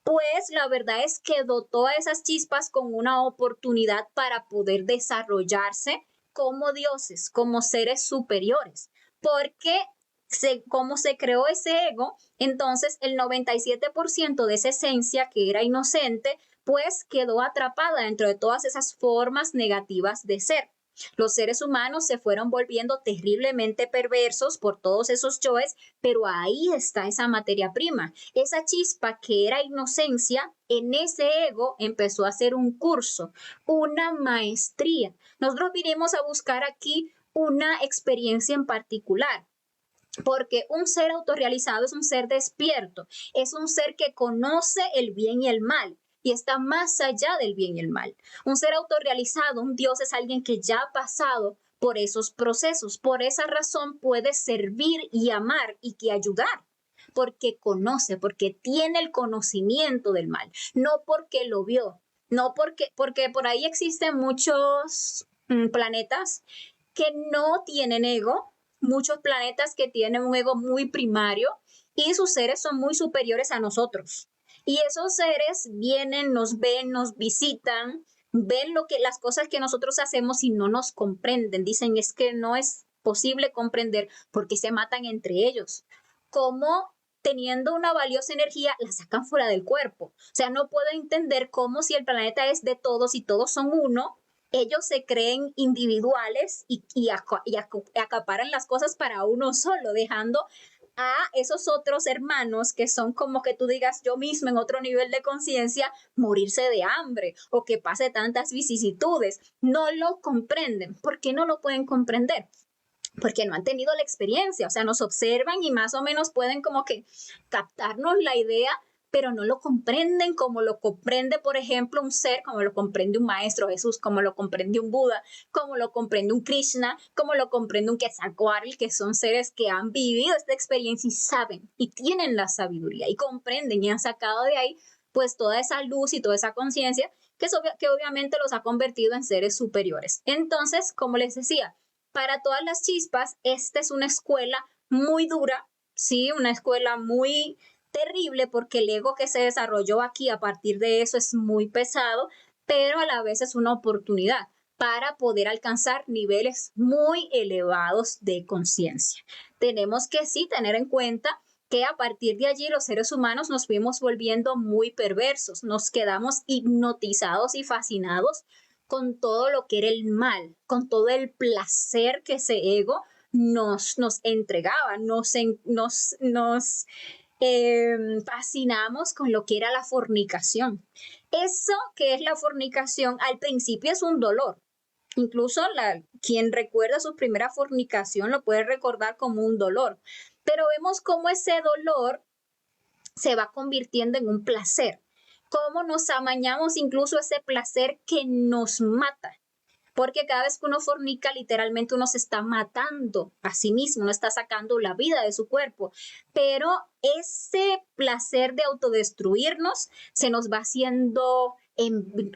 pues la verdad es que dotó a esas chispas con una oportunidad para poder desarrollarse como dioses, como seres superiores, porque como se creó ese ego, entonces el 97% de esa esencia que era inocente, pues quedó atrapada dentro de todas esas formas negativas de ser. Los seres humanos se fueron volviendo terriblemente perversos por todos esos yoes, pero ahí está esa materia prima. Esa chispa que era inocencia, en ese ego empezó a hacer un curso, una maestría. Nosotros vinimos a buscar aquí una experiencia en particular. Porque un ser autorrealizado es un ser despierto, es un ser que conoce el bien y el mal y está más allá del bien y el mal. Un ser autorrealizado, un Dios es alguien que ya ha pasado por esos procesos, por esa razón puede servir y amar y que ayudar. Porque conoce, porque tiene el conocimiento del mal, no porque lo vio, no porque por ahí existen muchos planetas que no tienen ego, muchos planetas que tienen un ego muy primario y sus seres son muy superiores a nosotros. Y esos seres vienen, nos ven, nos visitan, ven las cosas que nosotros hacemos y no nos comprenden. Dicen, es que no es posible comprender porque se matan entre ellos. ¿Cómo teniendo una valiosa energía la sacan fuera del cuerpo? O sea, no puedo entender cómo si el planeta es de todos y todos son uno, ellos se creen individuales y acaparan las cosas para uno solo, dejando a esos otros hermanos que son como que tú digas yo mismo en otro nivel de conciencia, morirse de hambre o que pase tantas vicisitudes. No lo comprenden. ¿Por qué no lo pueden comprender? Porque no han tenido la experiencia, o sea, nos observan y más o menos pueden como que captarnos la idea, pero no lo comprenden como lo comprende, por ejemplo, un ser, como lo comprende un maestro Jesús, como lo comprende un Buda, como lo comprende un Krishna, como lo comprende un Quetzalcóatl, que son seres que han vivido esta experiencia y saben y tienen la sabiduría y comprenden y han sacado de ahí pues toda esa luz y toda esa conciencia que obviamente los ha convertido en seres superiores. Entonces, como les decía, para todas las chispas, esta es una escuela muy dura, sí, una escuela muy terrible porque el ego que se desarrolló aquí a partir de eso es muy pesado, pero a la vez es una oportunidad para poder alcanzar niveles muy elevados de conciencia. Tenemos que sí tener en cuenta que a partir de allí los seres humanos nos fuimos volviendo muy perversos, nos quedamos hipnotizados y fascinados con todo lo que era el mal, con todo el placer que ese ego nos entregaba, fascinamos con lo que era la fornicación. Eso que es la fornicación al principio es un dolor. Incluso quien recuerda su primera fornicación lo puede recordar como un dolor. Pero vemos cómo ese dolor se va convirtiendo en un placer. Cómo nos amañamos incluso ese placer que nos mata. Porque cada vez que uno fornica, literalmente uno se está matando a sí mismo, uno está sacando la vida de su cuerpo. Pero ese placer de autodestruirnos se nos va haciendo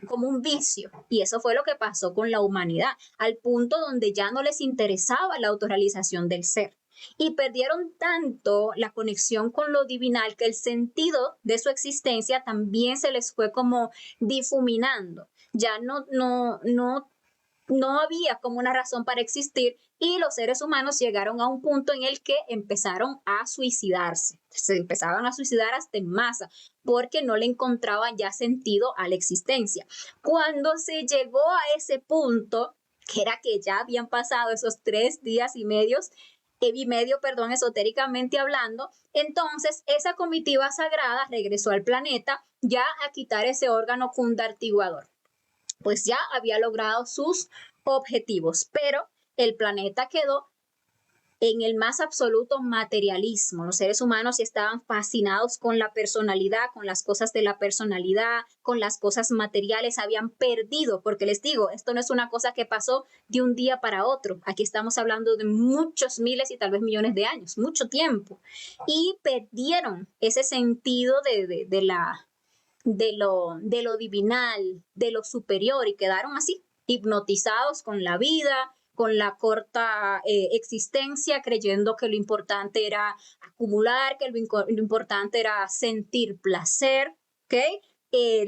como un vicio. Y eso fue lo que pasó con la humanidad, al punto donde ya no les interesaba la autorrealización del ser. Y perdieron tanto la conexión con lo divinal que el sentido de su existencia también se les fue como difuminando. Ya no había como una razón para existir y los seres humanos llegaron a un punto en el que empezaron a suicidarse. Se empezaban a suicidar hasta en masa porque no le encontraban ya sentido a la existencia. Cuando se llegó a ese punto, que era que ya habían pasado esos 3 días y medio, esotéricamente hablando, entonces esa comitiva sagrada regresó al planeta ya a quitar ese órgano cundartiguador. Pues ya había logrado sus objetivos, pero el planeta quedó en el más absoluto materialismo. Los seres humanos estaban fascinados con la personalidad, con las cosas de la personalidad, con las cosas materiales, habían perdido, porque les digo, esto no es una cosa que pasó de un día para otro. Aquí estamos hablando de muchos miles y tal vez millones de años, mucho tiempo. Y perdieron ese sentido de lo divinal, de lo superior, y quedaron así, hipnotizados con la vida, con la corta existencia, creyendo que lo importante era acumular, que lo importante era sentir placer, ¿ok?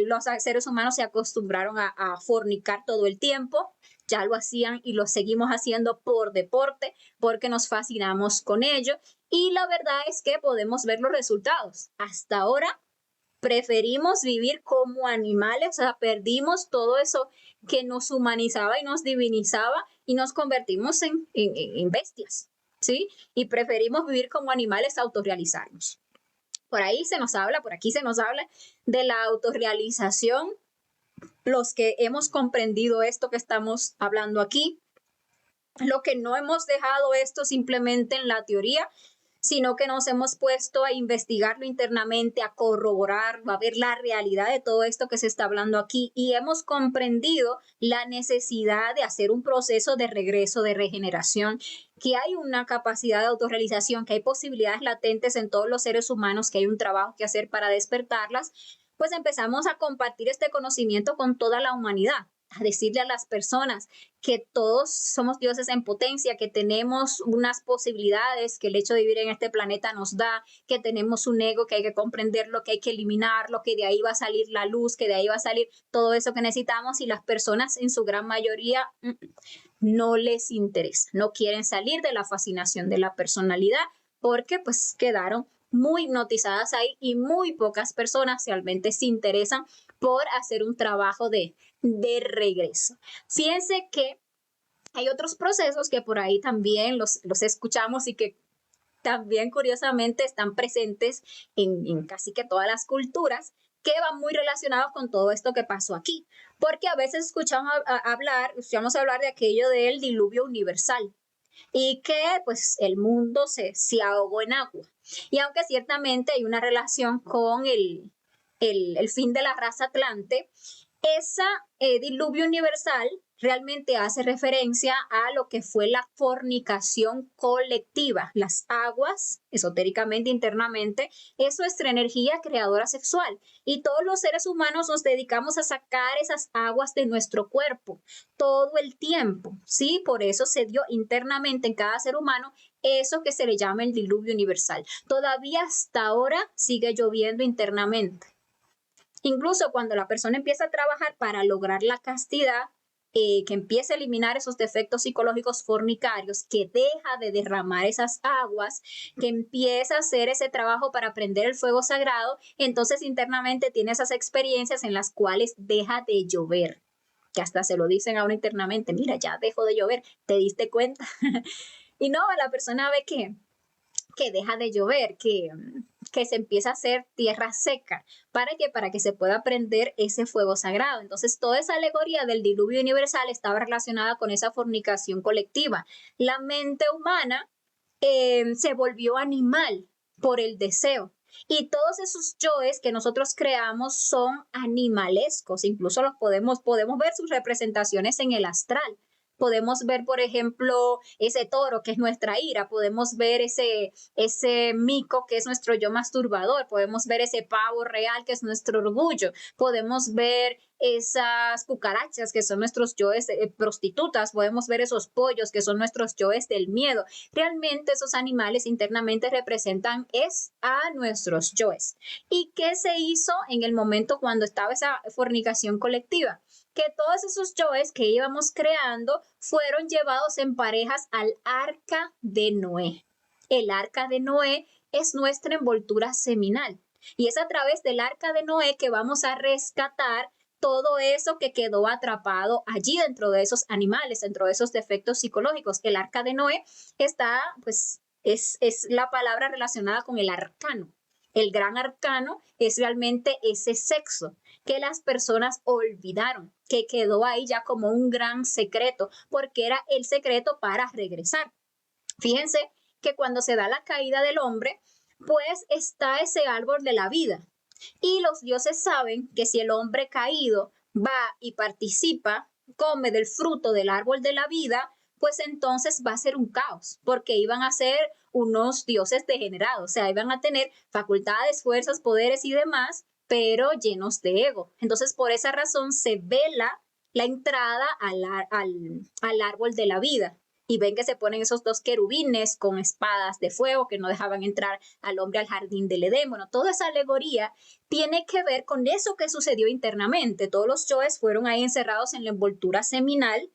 Los seres humanos se acostumbraron a fornicar todo el tiempo, ya lo hacían y lo seguimos haciendo por deporte, porque nos fascinamos con ello, y la verdad es que podemos ver los resultados. Hasta ahora preferimos vivir como animales, o sea, perdimos todo eso que nos humanizaba y nos divinizaba y nos convertimos en bestias, ¿sí? Y preferimos vivir como animales, autorrealizarnos. Por ahí se nos habla, por aquí se nos habla de la autorrealización. Los que hemos comprendido esto que estamos hablando aquí, lo que no hemos dejado esto simplemente en la teoría, sino que nos hemos puesto a investigarlo internamente, a corroborar, a ver la realidad de todo esto que se está hablando aquí, y hemos comprendido la necesidad de hacer un proceso de regreso, de regeneración, que hay una capacidad de autorrealización, que hay posibilidades latentes en todos los seres humanos, que hay un trabajo que hacer para despertarlas. Pues empezamos a compartir este conocimiento con toda la humanidad, a decirle a las personas que todos somos dioses en potencia, que tenemos unas posibilidades que el hecho de vivir en este planeta nos da, que tenemos un ego que hay que comprenderlo, que hay que eliminarlo, que de ahí va a salir la luz, que de ahí va a salir todo eso que necesitamos, y las personas en su gran mayoría no les interesa, no quieren salir de la fascinación de la personalidad porque pues quedaron muy hipnotizadas ahí, y muy pocas personas realmente se interesan por hacer un trabajo de regreso. Fíjense que hay otros procesos que por ahí también los escuchamos y que también curiosamente están presentes en casi que todas las culturas, que van muy relacionados con todo esto que pasó aquí. Porque a veces escuchamos hablar de aquello del diluvio universal, y que pues el mundo se ahogó en agua. Y aunque ciertamente hay una relación con el fin de la raza Atlante, esa diluvio universal realmente hace referencia a lo que fue la fornicación colectiva. Las aguas, esotéricamente, internamente, es nuestra energía creadora sexual. Y todos los seres humanos nos dedicamos a sacar esas aguas de nuestro cuerpo todo el tiempo, ¿sí? Por eso se dio internamente en cada ser humano eso que se le llama el diluvio universal. Todavía hasta ahora sigue lloviendo internamente. Incluso cuando la persona empieza a trabajar para lograr la castidad, que empieza a eliminar esos defectos psicológicos fornicarios, que deja de derramar esas aguas, que empieza a hacer ese trabajo para prender el fuego sagrado, entonces internamente tiene esas experiencias en las cuales deja de llover, que hasta se lo dicen a uno internamente, mira, ya dejó de llover, ¿te diste cuenta? Y no, la persona ve que deja de llover, que se empieza a hacer tierra seca. Para que se pueda prender ese fuego sagrado. Entonces, toda esa alegoría del diluvio universal estaba relacionada con esa fornicación colectiva. La mente humana se volvió animal por el deseo. Y todos esos yoes que nosotros creamos son animalescos. Incluso los podemos ver sus representaciones en el astral. Podemos ver, por ejemplo, ese toro que es nuestra ira, podemos ver ese mico que es nuestro yo masturbador, podemos ver ese pavo real que es nuestro orgullo, podemos ver esas cucarachas que son nuestros yoes prostitutas, podemos ver esos pollos que son nuestros yoes del miedo. Realmente esos animales internamente representan a nuestros yoes. ¿Y qué se hizo en el momento cuando estaba esa fornicación colectiva? Que todos esos yoes que íbamos creando fueron llevados en parejas al arca de Noé. El arca de Noé es nuestra envoltura seminal, y es a través del arca de Noé que vamos a rescatar todo eso que quedó atrapado allí dentro de esos animales, dentro de esos defectos psicológicos. El arca de Noé está, pues, es la palabra relacionada con el arcano. El gran arcano es realmente ese sexo que las personas olvidaron, que quedó ahí ya como un gran secreto, porque era el secreto para regresar. Fíjense que cuando se da la caída del hombre, pues está ese árbol de la vida. Y los dioses saben que si el hombre caído va y participa, come del fruto del árbol de la vida, pues entonces va a ser un caos, porque iban a ser unos dioses degenerados, o sea, iban a tener facultades, fuerzas, poderes y demás, pero llenos de ego. Entonces, por esa razón se vela la entrada al árbol de la vida. Y ven que se ponen esos dos querubines con espadas de fuego que no dejaban entrar al hombre al jardín del Edén. Bueno, toda esa alegoría tiene que ver con eso que sucedió internamente. Todos los yoes fueron ahí encerrados en la envoltura seminal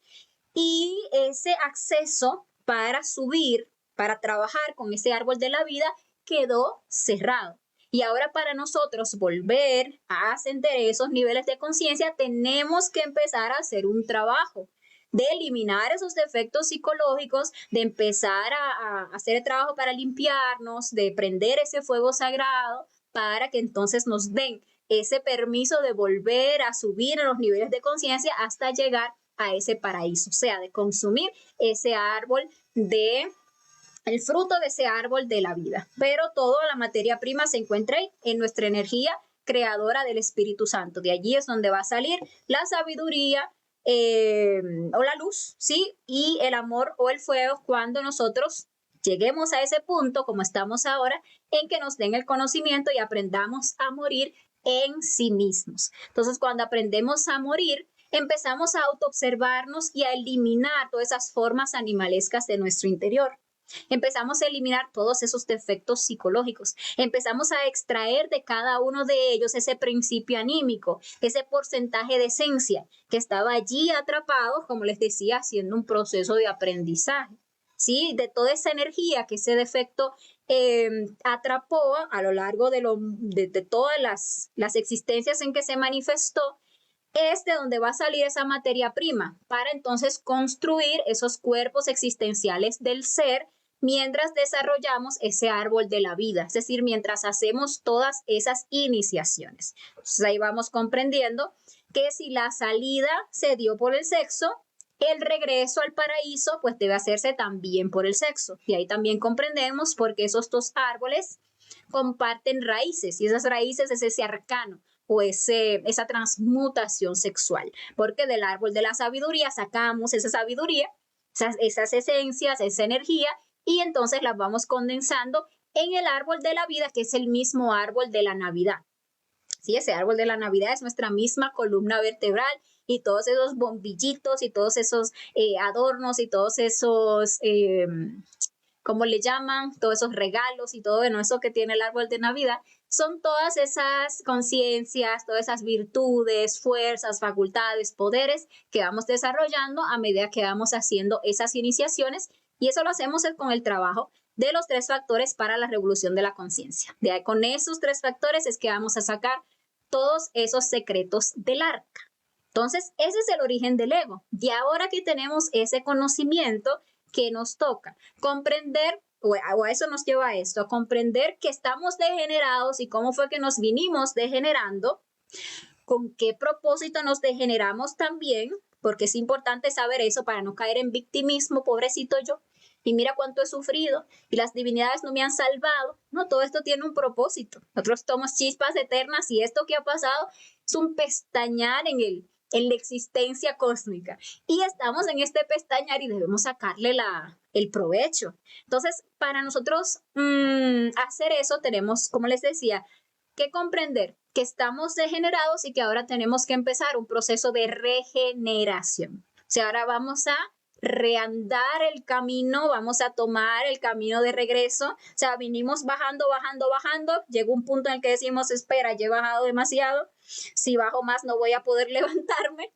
y ese acceso para subir, para trabajar con ese árbol de la vida, quedó cerrado. Y ahora para nosotros volver a ascender esos niveles de conciencia, tenemos que empezar a hacer un trabajo de eliminar esos defectos psicológicos, de empezar a hacer el trabajo para limpiarnos, de prender ese fuego sagrado para que entonces nos den ese permiso de volver a subir a los niveles de conciencia hasta llegar a ese paraíso, o sea, de consumir ese árbol el fruto de ese árbol de la vida. Pero toda la materia prima se encuentra ahí, en nuestra energía creadora del Espíritu Santo. De allí es donde va a salir la sabiduría o la luz, ¿sí? Y el amor o el fuego cuando nosotros lleguemos a ese punto, como estamos ahora, en que nos den el conocimiento y aprendamos a morir en sí mismos. Entonces, cuando aprendemos a morir, empezamos a autoobservarnos y a eliminar todas esas formas animalescas de nuestro interior. Empezamos a eliminar todos esos defectos psicológicos. Empezamos a extraer de cada uno de ellos ese principio anímico, ese porcentaje de esencia que estaba allí atrapado, como les decía, haciendo un proceso de aprendizaje. ¿Sí? De toda esa energía que ese defecto atrapó a lo largo de todas las existencias en que se manifestó, es de donde va a salir esa materia prima para entonces construir esos cuerpos existenciales del ser mientras desarrollamos ese árbol de la vida, es decir, mientras hacemos todas esas iniciaciones. Entonces ahí vamos comprendiendo que si la salida se dio por el sexo, el regreso al paraíso pues debe hacerse también por el sexo. Y ahí también comprendemos por qué esos dos árboles comparten raíces, y esas raíces es ese arcano o esa transmutación sexual, porque del árbol de la sabiduría sacamos esa sabiduría, esas esencias, esa energía, y entonces las vamos condensando en el árbol de la vida, que es el mismo árbol de la Navidad. Sí, ese árbol de la Navidad es nuestra misma columna vertebral y todos esos bombillitos y todos esos adornos y todos esos, ¿cómo le llaman? Todos esos regalos y todo eso que tiene el árbol de Navidad, son todas esas conciencias, todas esas virtudes, fuerzas, facultades, poderes que vamos desarrollando a medida que vamos haciendo esas iniciaciones, y eso lo hacemos con el trabajo de los 3 factores para la revolución de la conciencia. Con esos 3 factores es que vamos a sacar todos esos secretos del arca. Entonces, ese es el origen del ego. Y ahora que tenemos ese conocimiento, que nos toca comprender, o a eso nos lleva a esto, a comprender que estamos degenerados y cómo fue que nos vinimos degenerando, con qué propósito nos degeneramos también, porque es importante saber eso para no caer en victimismo, pobrecito yo, y mira cuánto he sufrido, y las divinidades no me han salvado. No, todo esto tiene un propósito. Nosotros somos chispas eternas y esto que ha pasado es un pestañear en la existencia cósmica. Y estamos en este pestañear y debemos sacarle el provecho. Entonces, para nosotros hacer eso, tenemos, como les decía, que comprender que estamos degenerados y que ahora tenemos que empezar un proceso de regeneración. O sea, ahora vamos a reandar el camino, vamos a tomar el camino de regreso. O sea, vinimos bajando, llegó un punto en el que decimos, espera, ya he bajado demasiado, si bajo más no voy a poder levantarme.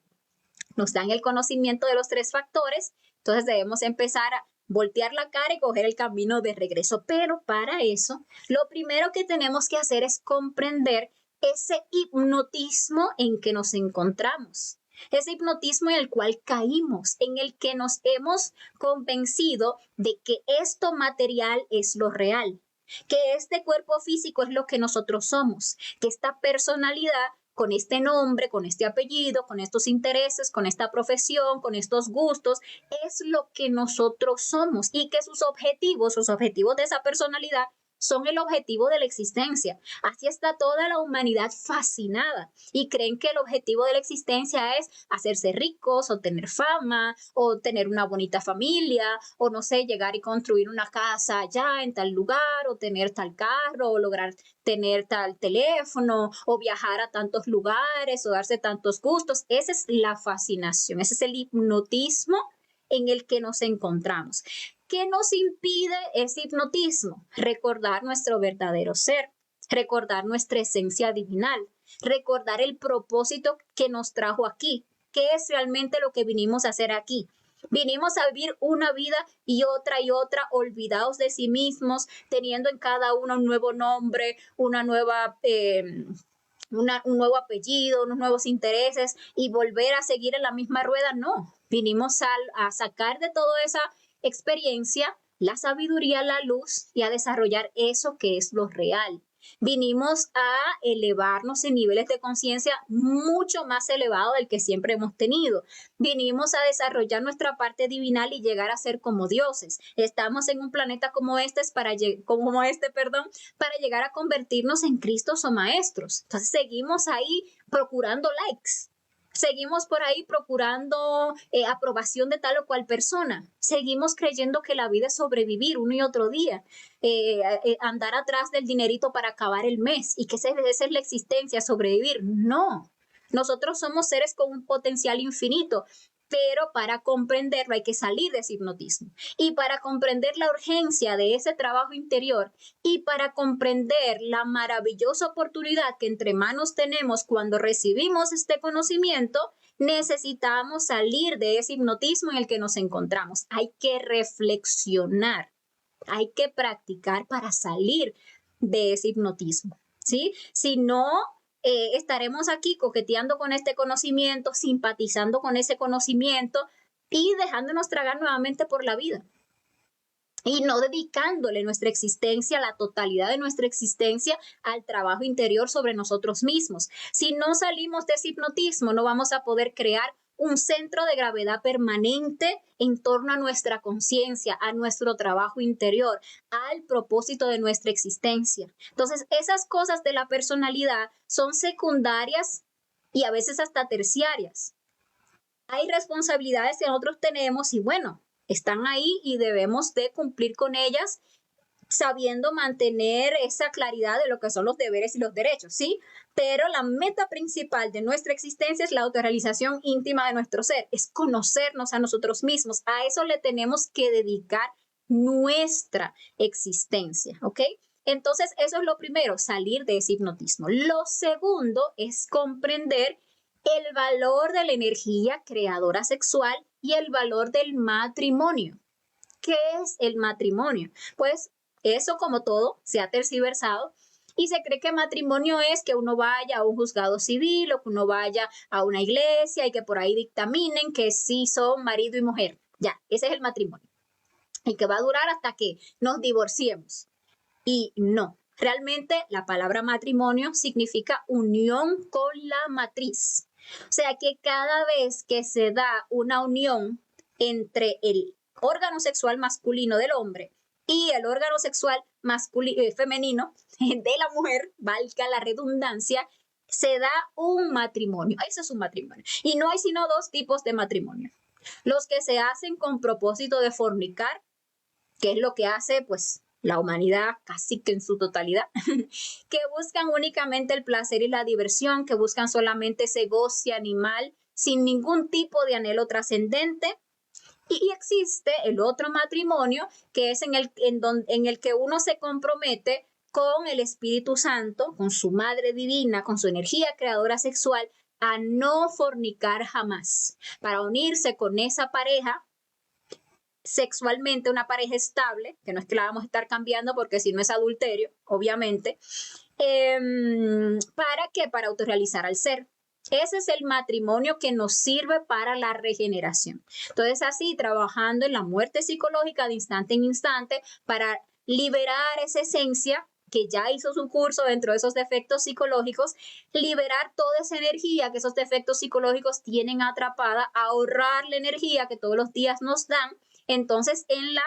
Nos dan el conocimiento de los 3 factores, entonces debemos empezar a voltear la cara y coger el camino de regreso. Pero para eso, lo primero que tenemos que hacer es comprender ese hipnotismo en que nos encontramos. Ese hipnotismo en el cual caímos, en el que nos hemos convencido de que esto material es lo real, que este cuerpo físico es lo que nosotros somos, que esta personalidad con este nombre, con este apellido, con estos intereses, con esta profesión, con estos gustos, es lo que nosotros somos y que sus objetivos de esa personalidad son el objetivo de la existencia. Así está toda la humanidad fascinada y creen que el objetivo de la existencia es hacerse ricos o tener fama o tener una bonita familia o no sé, llegar y construir una casa allá en tal lugar o tener tal carro o lograr tener tal teléfono o viajar a tantos lugares o darse tantos gustos. Esa es la fascinación, ese es el hipnotismo en el que nos encontramos. ¿Qué nos impide ese hipnotismo? Recordar nuestro verdadero ser, recordar nuestra esencia divinal, recordar el propósito que nos trajo aquí. ¿Qué es realmente lo que vinimos a hacer aquí? Vinimos a vivir una vida y otra, olvidados de sí mismos, teniendo en cada uno un nuevo nombre, una nueva... un nuevo apellido, unos nuevos intereses y volver a seguir en la misma rueda. No, vinimos a sacar de toda esa experiencia la sabiduría, la luz y a desarrollar eso que es lo real. Vinimos a elevarnos en niveles de conciencia mucho más elevados del que siempre hemos tenido. Vinimos a desarrollar nuestra parte divinal y llegar a ser como dioses. Estamos en un planeta como para llegar a convertirnos en Cristos o maestros. Entonces seguimos ahí procurando likes. Seguimos por ahí procurando aprobación de tal o cual persona. Seguimos creyendo que la vida es sobrevivir uno y otro día, andar atrás del dinerito para acabar el mes y que esa es la existencia, sobrevivir. No, nosotros somos seres con un potencial infinito, pero para comprenderlo hay que salir de ese hipnotismo. Y para comprender la urgencia de ese trabajo interior y para comprender la maravillosa oportunidad que entre manos tenemos cuando recibimos este conocimiento, necesitamos salir de ese hipnotismo en el que nos encontramos. Hay que reflexionar, hay que practicar para salir de ese hipnotismo, ¿sí? Si no, estaremos aquí coqueteando con este conocimiento, simpatizando con ese conocimiento y dejándonos tragar nuevamente por la vida. Y no dedicándole nuestra existencia, la totalidad de nuestra existencia al trabajo interior sobre nosotros mismos. Si no salimos de ese hipnotismo, no vamos a poder crear un centro de gravedad permanente en torno a nuestra conciencia, a nuestro trabajo interior, al propósito de nuestra existencia. Entonces, esas cosas de la personalidad son secundarias y a veces hasta terciarias. Hay responsabilidades que nosotros tenemos y bueno, están ahí y debemos de cumplir con ellas sabiendo mantener esa claridad de lo que son los deberes y los derechos, ¿sí? Pero la meta principal de nuestra existencia es la autorrealización íntima de nuestro ser, es conocernos a nosotros mismos. A eso le tenemos que dedicar nuestra existencia, ¿ok? Entonces, eso es lo primero, salir de ese hipnotismo. Lo segundo es comprender el valor de la energía creadora sexual y el valor del matrimonio. ¿Qué es el matrimonio? Pues eso, como todo, se ha tergiversado y se cree que matrimonio es que uno vaya a un juzgado civil o que uno vaya a una iglesia y que por ahí dictaminen que sí son marido y mujer. Ya, ese es el matrimonio. Y que va a durar hasta que nos divorciemos. Y no, realmente la palabra matrimonio significa unión con la matriz. O sea que cada vez que se da una unión entre el órgano sexual masculino del hombre y el órgano sexual femenino de la mujer, valga la redundancia, se da un matrimonio. Eso es un matrimonio. Y no hay sino dos tipos de matrimonio. Los que se hacen con propósito de fornicar, que es lo que hace pues la humanidad casi que en su totalidad, que buscan únicamente el placer y la diversión, que buscan solamente ese goce animal sin ningún tipo de anhelo trascendente. Y existe el otro matrimonio, que es en el que uno se compromete con el Espíritu Santo, con su Madre Divina, con su energía creadora sexual, a no fornicar jamás, para unirse con esa pareja sexualmente, una pareja estable, que no es que la vamos a estar cambiando porque si no es adulterio, obviamente, ¿para qué? Para autorrealizar al ser. Ese es el matrimonio que nos sirve para la regeneración. Entonces, así, trabajando en la muerte psicológica de instante en instante para liberar esa esencia que ya hizo su curso dentro de esos defectos psicológicos, liberar toda esa energía que esos defectos psicológicos tienen atrapada, ahorrar la energía que todos los días nos dan. Entonces, en la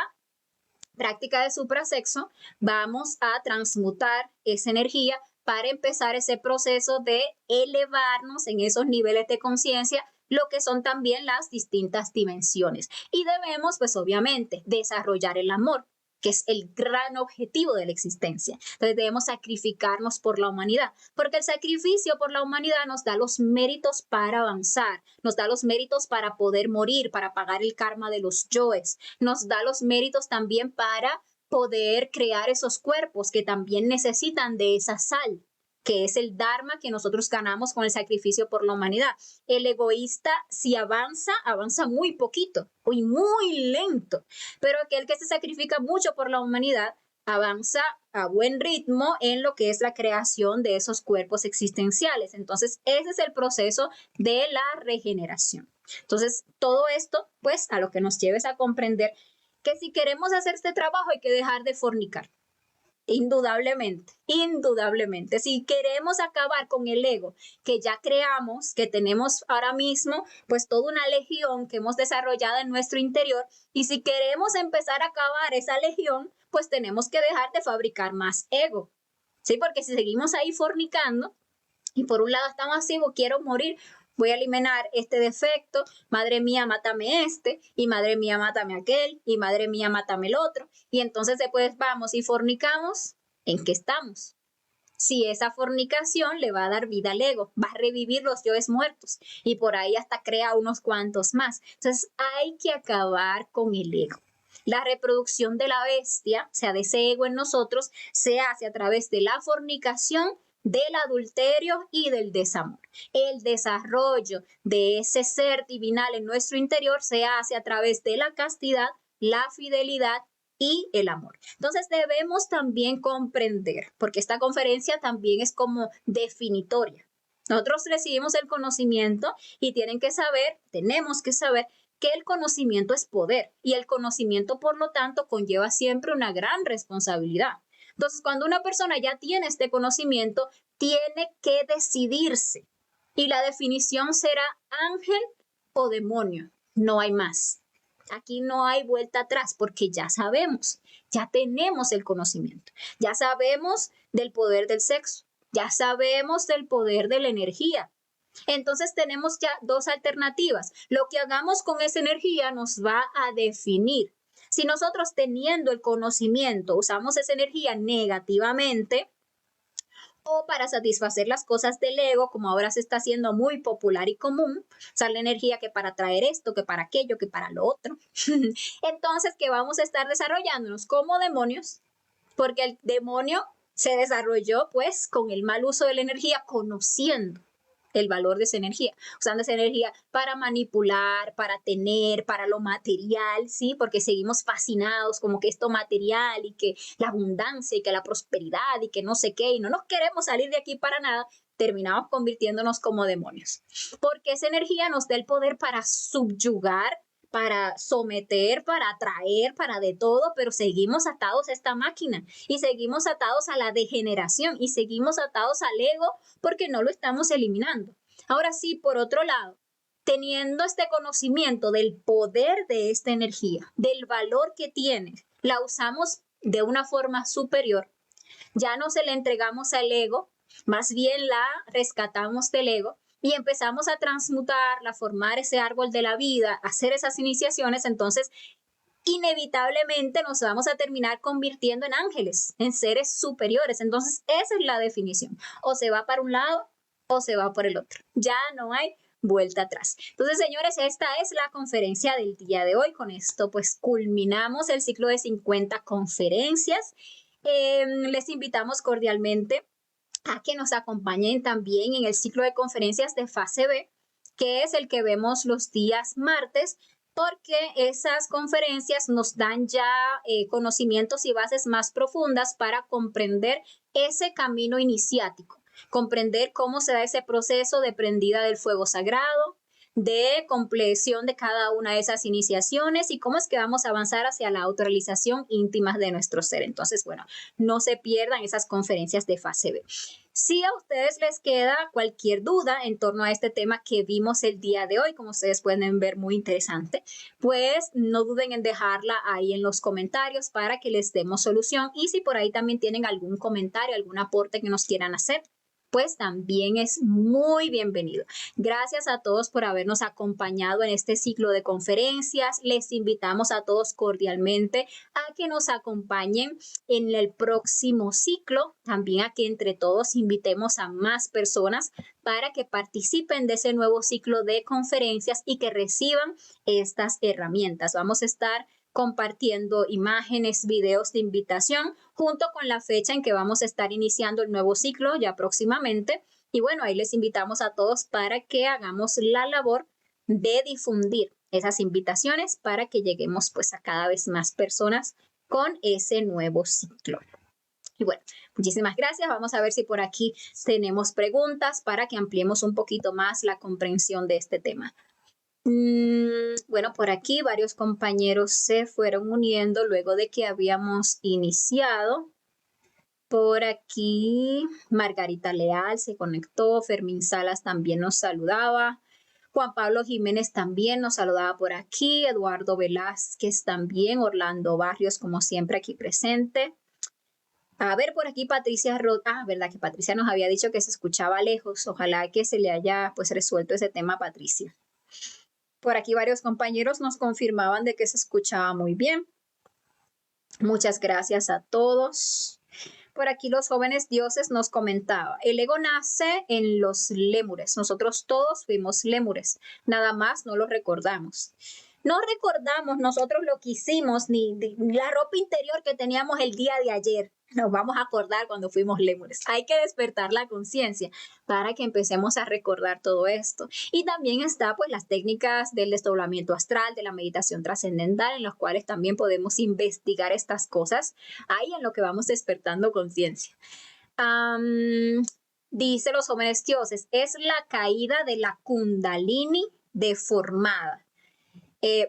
práctica de suprasexo, vamos a transmutar esa energía para empezar ese proceso de elevarnos en esos niveles de conciencia, lo que son también las distintas dimensiones. Y debemos, pues obviamente, desarrollar el amor, que es el gran objetivo de la existencia. Entonces debemos sacrificarnos por la humanidad, porque el sacrificio por la humanidad nos da los méritos para avanzar, nos da los méritos para poder morir, para pagar el karma de los yoes, nos da los méritos también para poder crear esos cuerpos que también necesitan de esa sal, que es el dharma que nosotros ganamos con el sacrificio por la humanidad. El egoísta, si avanza, avanza muy poquito y muy lento, pero aquel que se sacrifica mucho por la humanidad avanza a buen ritmo en lo que es la creación de esos cuerpos existenciales. Entonces, ese es el proceso de la regeneración. Entonces, todo esto, pues, a lo que nos lleva es a comprender que si queremos hacer este trabajo hay que dejar de fornicar. Indudablemente, indudablemente. Si queremos acabar con el ego que ya creamos, que tenemos ahora mismo, pues toda una legión que hemos desarrollado en nuestro interior, y si queremos empezar a acabar esa legión, pues tenemos que dejar de fabricar más ego. ¿Sí? Porque si seguimos ahí fornicando, y por un lado estamos así, quiero morir, voy a eliminar este defecto, madre mía, mátame este, y madre mía, mátame aquel, y madre mía, mátame el otro. Y entonces después vamos y fornicamos, ¿en qué estamos? Si esa fornicación le va a dar vida al ego, va a revivir los yoes muertos, y por ahí hasta crea unos cuantos más. Entonces hay que acabar con el ego. La reproducción de la bestia, o sea, de ese ego en nosotros, se hace a través de la fornicación, del adulterio y del desamor. El desarrollo de ese ser divinal en nuestro interior se hace a través de la castidad, la fidelidad y el amor. Entonces debemos también comprender, porque esta conferencia también es como definitoria. Nosotros recibimos el conocimiento y tenemos que saber que el conocimiento es poder y el conocimiento, por lo tanto, conlleva siempre una gran responsabilidad. Entonces, cuando una persona ya tiene este conocimiento, tiene que decidirse. Y la definición será ángel o demonio. No hay más. Aquí no hay vuelta atrás porque ya sabemos, ya tenemos el conocimiento. Ya sabemos del poder del sexo. Ya sabemos del poder de la energía. Entonces tenemos ya dos alternativas. Lo que hagamos con esa energía nos va a definir. Si nosotros teniendo el conocimiento usamos esa energía negativamente o para satisfacer las cosas del ego, como ahora se está haciendo muy popular y común, usar la energía que para traer esto, que para aquello, que para lo otro, entonces que vamos a estar desarrollándonos como demonios, porque el demonio se desarrolló pues con el mal uso de la energía, conociendo el valor de esa energía, usando esa energía para manipular, para tener, para lo material, ¿sí? Porque seguimos fascinados como que esto material y que la abundancia y que la prosperidad y que no sé qué, y no nos queremos salir de aquí para nada, terminamos convirtiéndonos como demonios. Porque esa energía nos da el poder para subyugar, para someter, para atraer, para de todo, pero seguimos atados a esta máquina y seguimos atados a la degeneración y seguimos atados al ego porque no lo estamos eliminando. Ahora sí, por otro lado, teniendo este conocimiento del poder de esta energía, del valor que tiene, la usamos de una forma superior, ya no se la entregamos al ego, más bien la rescatamos del ego, y empezamos a transmutarla, a formar ese árbol de la vida, a hacer esas iniciaciones, entonces inevitablemente nos vamos a terminar convirtiendo en ángeles, en seres superiores. Entonces esa es la definición. O se va para un lado o se va por el otro. Ya no hay vuelta atrás. Entonces, señores, esta es la conferencia del día de hoy. Con esto, pues, culminamos el ciclo de 50 conferencias. Les invitamos cordialmente a que nos acompañen también en el ciclo de conferencias de fase B, que es el que vemos los días martes, porque esas conferencias nos dan ya conocimientos y bases más profundas para comprender ese camino iniciático, comprender cómo se da ese proceso de prendida del fuego sagrado, de compleción de cada una de esas iniciaciones y cómo es que vamos a avanzar hacia la autorrealización íntima de nuestro ser. Entonces, bueno, no se pierdan esas conferencias de fase B. Si a ustedes les queda cualquier duda en torno a este tema que vimos el día de hoy, como ustedes pueden ver, muy interesante, pues no duden en dejarla ahí en los comentarios para que les demos solución. Y si por ahí también tienen algún comentario, algún aporte que nos quieran hacer, pues también es muy bienvenido. Gracias a todos por habernos acompañado en este ciclo de conferencias. Les invitamos a todos cordialmente a que nos acompañen en el próximo ciclo. También a que entre todos invitemos a más personas para que participen de ese nuevo ciclo de conferencias y que reciban estas herramientas. Vamos a estar compartiendo imágenes, videos de invitación, junto con la fecha en que vamos a estar iniciando el nuevo ciclo ya próximamente. Y bueno, ahí les invitamos a todos para que hagamos la labor de difundir esas invitaciones para que lleguemos pues a cada vez más personas con ese nuevo ciclo. Y bueno, muchísimas gracias. Vamos a ver si por aquí tenemos preguntas para que ampliemos un poquito más la comprensión de este tema. Bueno, por aquí varios compañeros se fueron uniendo luego de que habíamos iniciado. Por aquí Margarita Leal se conectó, Fermín Salas también nos saludaba, Juan Pablo Jiménez también nos saludaba por aquí, Eduardo Velázquez también, Orlando Barrios como siempre aquí presente. A ver, por aquí Patricia verdad que Patricia nos había dicho que se escuchaba lejos. Ojalá que se le haya pues resuelto ese tema a Patricia. Por aquí varios compañeros nos confirmaban de que se escuchaba muy bien. Muchas gracias a todos. Por aquí los jóvenes dioses nos comentaban, el ego nace en los lémures. Nosotros todos fuimos lémures, nada más no lo recordamos. No recordamos nosotros lo que hicimos, ni la ropa interior que teníamos el día de ayer. Nos vamos a acordar cuando fuimos lémures. Hay que despertar la conciencia para que empecemos a recordar todo esto. Y también está pues las técnicas del desdoblamiento astral, de la meditación trascendental, en las cuales también podemos investigar estas cosas. Ahí en lo que vamos despertando conciencia. Dice los jóvenes dioses, es la caída de la kundalini deformada.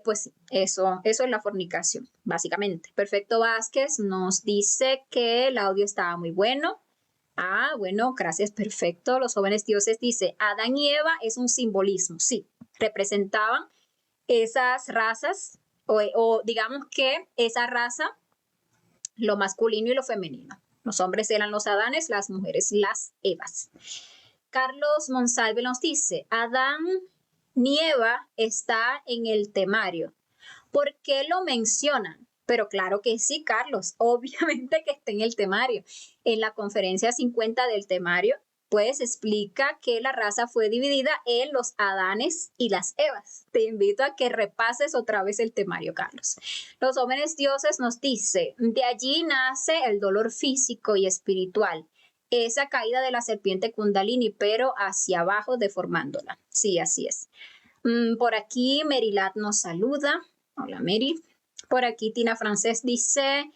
Pues eso es la fornicación, básicamente. Perfecto Vázquez nos dice que el audio estaba muy bueno. Bueno, gracias, perfecto. Los jóvenes dioses dice, Adán y Eva es un simbolismo. Sí, representaban esas razas o digamos que esa raza, lo masculino y lo femenino. Los hombres eran los Adanes, las mujeres las Evas. Carlos Monsalve nos dice, Adán ni Eva está en el temario. ¿Por qué lo mencionan? Pero claro que sí, Carlos, obviamente que está en el temario. En la conferencia 50 del temario, pues explica que la raza fue dividida en los Adanes y las Evas. Te invito a que repases otra vez el temario, Carlos. Los jóvenes dioses nos dice, de allí nace el dolor físico y espiritual. Esa caída de la serpiente Kundalini, pero hacia abajo deformándola. Sí, así es. Por aquí Merilat nos saluda. Hola, Mary. Por aquí Tina Francés dice,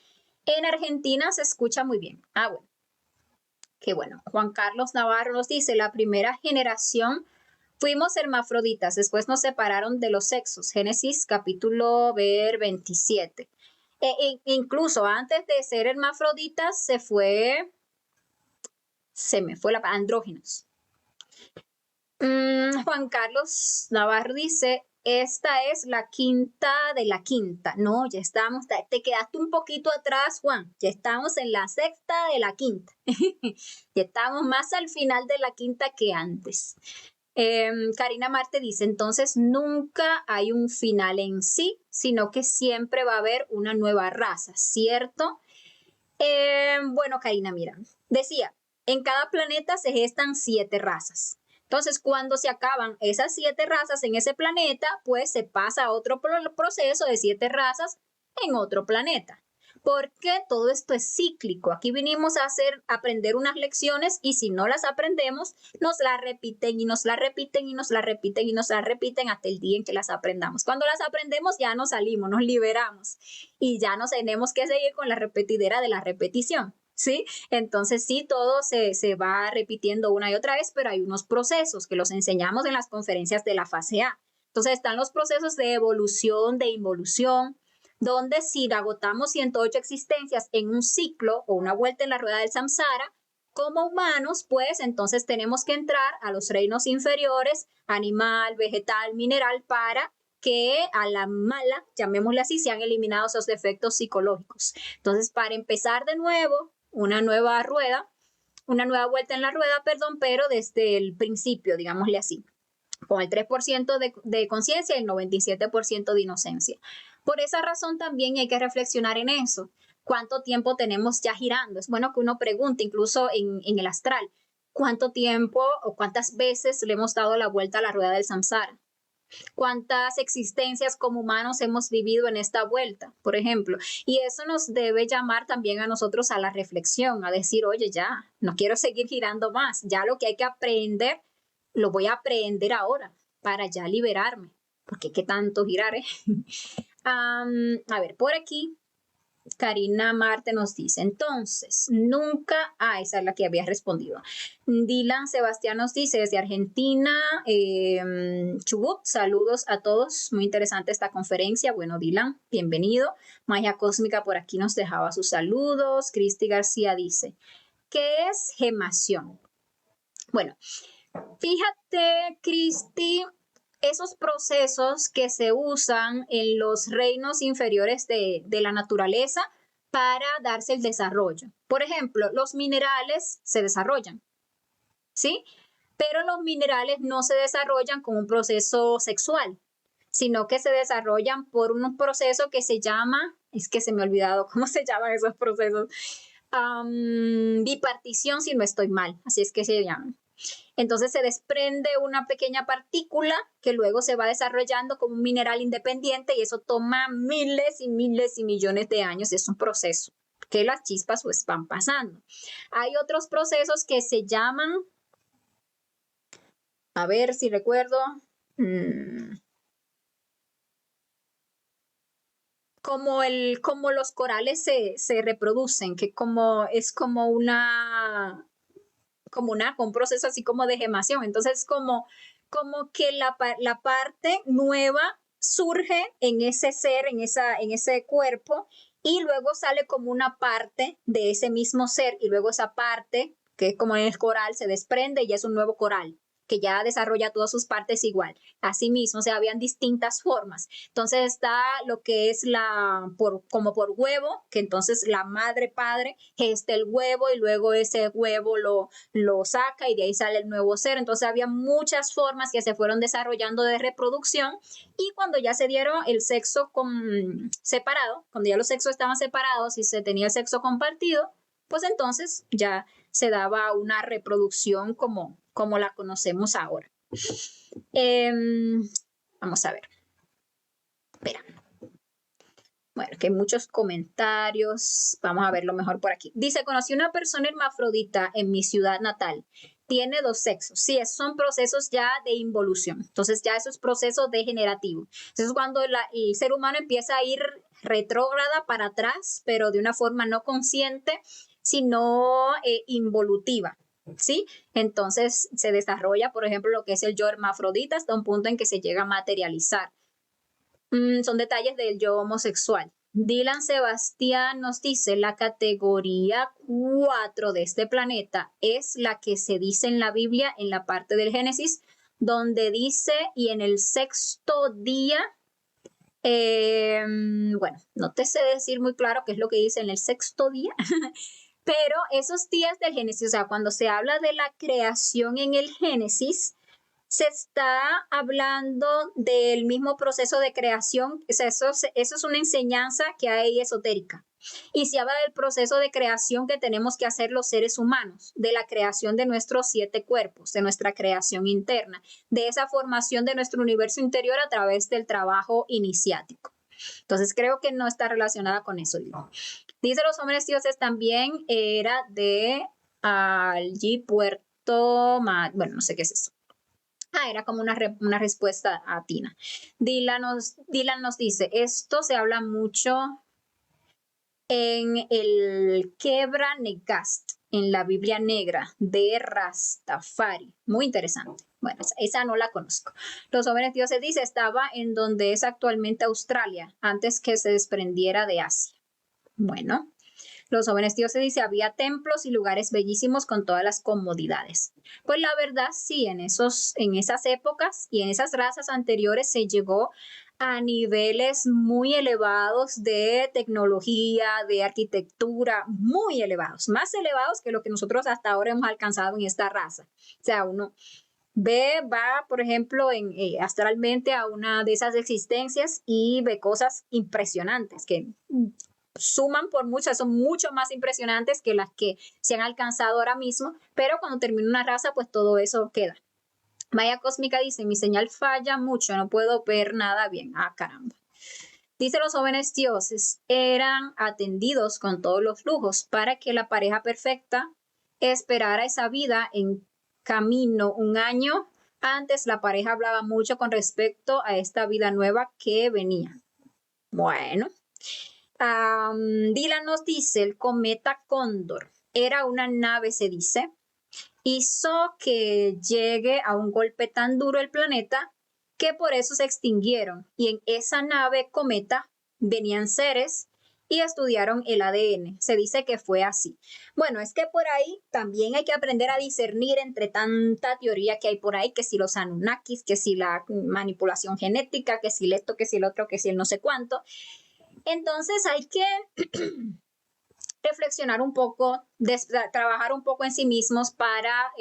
en Argentina se escucha muy bien. Bueno. Qué bueno. Juan Carlos Navarro nos dice, la primera generación fuimos hermafroditas, después nos separaron de los sexos. Génesis capítulo 27. Incluso antes de ser hermafroditas se me fue la andróginos. Juan Carlos Navarro dice, esta es la quinta de la quinta. No, ya estamos, te quedaste un poquito atrás, Juan. Ya estamos en la sexta de la quinta. Ya estamos más al final de la quinta que antes. Karina Marte dice, entonces nunca hay un final en sí, sino que siempre va a haber una nueva raza, ¿cierto? Bueno, Karina, mira, decía, en cada planeta se gestan 7 razas. Entonces, cuando se acaban esas 7 razas en ese planeta, pues se pasa a otro proceso de 7 razas en otro planeta. Porque todo esto es cíclico. Aquí vinimos a aprender unas lecciones y si no las aprendemos, nos las repiten y nos las repiten y nos las repiten y nos las repiten hasta el día en que las aprendamos. Cuando las aprendemos ya nos salimos, nos liberamos y ya no tenemos que seguir con la repetidera de la repetición. ¿sí? Entonces sí, todo se va repitiendo una y otra vez, pero hay unos procesos que los enseñamos en las conferencias de la fase A. Entonces están los procesos de evolución, de involución, donde si agotamos 108 existencias en un ciclo o una vuelta en la rueda del samsara, como humanos, pues entonces tenemos que entrar a los reinos inferiores, animal, vegetal, mineral, para que a la mala, llamémosle así, se han eliminado esos defectos psicológicos. Entonces, para empezar de nuevo, una nueva rueda, una nueva vuelta en la rueda, perdón, pero desde el principio, digámosle así, con el 3% de conciencia y el 97% de inocencia. Por esa razón también hay que reflexionar en eso. ¿Cuánto tiempo tenemos ya girando? Es bueno que uno pregunte, incluso en el astral, ¿cuánto tiempo o cuántas veces le hemos dado la vuelta a la rueda del samsara? ¿Cuántas existencias como humanos hemos vivido en esta vuelta, por ejemplo? Y eso nos debe llamar también a nosotros a la reflexión, a decir, oye, ya, no quiero seguir girando más, ya lo que hay que aprender, lo voy a aprender ahora para ya liberarme, porque qué tanto girar, ¿eh? A ver, por aquí Karina Marte nos dice, entonces, nunca, esa es la que había respondido. Dylan Sebastián nos dice, desde Argentina, Chubut, saludos a todos, muy interesante esta conferencia. Bueno, Dylan, bienvenido. Magia Cósmica por aquí nos dejaba sus saludos. Cristi García dice, ¿qué es gemación? Bueno, fíjate, Cristi, esos procesos que se usan en los reinos inferiores de la naturaleza para darse el desarrollo. Por ejemplo, los minerales se desarrollan, ¿sí? Pero los minerales no se desarrollan con un proceso sexual, sino que se desarrollan por un proceso que se llama, es que se me ha olvidado cómo se llaman esos procesos, bipartición, si no estoy mal, así es que se llaman. Entonces se desprende una pequeña partícula que luego se va desarrollando como un mineral independiente y eso toma miles y miles y millones de años. Es un proceso que las chispas pues van pasando. Hay otros procesos que se llaman, a ver si recuerdo, como los corales se reproducen, que es como un proceso así como de gemación. Entonces, como que la parte nueva surge en ese ser, en ese cuerpo, y luego sale como una parte de ese mismo ser, y luego esa parte, que es como en el coral, se desprende y es un nuevo coral que ya desarrolla todas sus partes igual. Asimismo, o sea, habían distintas formas. Entonces está lo que es como por huevo, que entonces la madre padre gesta el huevo y luego ese huevo lo saca y de ahí sale el nuevo ser. Entonces había muchas formas que se fueron desarrollando de reproducción y cuando ya se dieron el sexo separado, cuando ya los sexos estaban separados y se tenía el sexo compartido, pues entonces ya se daba una reproducción como la conocemos ahora. Vamos a ver. Espera. Bueno, que hay muchos comentarios. Vamos a verlo mejor por aquí. Dice, conocí una persona hermafrodita en mi ciudad natal. Tiene 2 sexos. Sí, esos son procesos ya de involución. Entonces ya esos procesos degenerativos. Entonces cuando el ser humano empieza a ir retrógrada para atrás, pero de una forma no consciente, sino involutiva. ¿Sí? Entonces se desarrolla, por ejemplo, lo que es el yo hermafrodita hasta un punto en que se llega a materializar. Son detalles del yo homosexual. Dylan Sebastián nos dice, la categoría 4 de este planeta es la que se dice en la Biblia, en la parte del Génesis, donde dice, y en el 6º día, bueno, no te sé decir muy claro qué es lo que dice en el 6º día, pero esos días del Génesis, o sea, cuando se habla de la creación en el Génesis, se está hablando del mismo proceso de creación, o sea, eso es una enseñanza que hay esotérica. Y se habla del proceso de creación que tenemos que hacer los seres humanos, de la creación de nuestros 7 cuerpos, de nuestra creación interna, de esa formación de nuestro universo interior a través del trabajo iniciático. Entonces creo que no está relacionada con eso. Dice los hombres dioses también era de allí Puerto bueno, no sé qué es eso. Era como una respuesta a Tina. Dylan nos dice, esto se habla mucho en el Kebra Negast, en la Biblia Negra de Rastafari. Muy interesante. Bueno, esa no la conozco. Los jóvenes dioses dice, estaba en donde es actualmente Australia, antes que se desprendiera de Asia. Bueno, los jóvenes dioses dice, había templos y lugares bellísimos con todas las comodidades. Pues la verdad, sí, en esas épocas y en esas razas anteriores se llegó a niveles muy elevados de tecnología, de arquitectura, muy elevados, más elevados que lo que nosotros hasta ahora hemos alcanzado en esta raza. O sea, uno va, por ejemplo, astralmente a una de esas existencias y ve cosas impresionantes que suman por muchas, son mucho más impresionantes que las que se han alcanzado ahora mismo, pero cuando termina una raza, pues todo eso queda. Maya Cósmica dice, mi señal falla mucho, no puedo ver nada bien. Ah, caramba. Dice, los jóvenes dioses eran atendidos con todos los lujos para que la pareja perfecta esperara esa vida en camino un año. Antes la pareja hablaba mucho con respecto a esta vida nueva que venía. Bueno, Dylan nos dice, el cometa Cóndor era una nave, se dice, hizo que llegue a un golpe tan duro el planeta que por eso se extinguieron. Y en esa nave cometa venían seres y estudiaron el ADN. Se dice que fue así. Bueno, es que por ahí también hay que aprender a discernir entre tanta teoría que hay por ahí, que si los Anunnakis, que si la manipulación genética, que si esto, que si el otro, que si el no sé cuánto. Entonces hay que reflexionar un poco, trabajar un poco en sí mismos para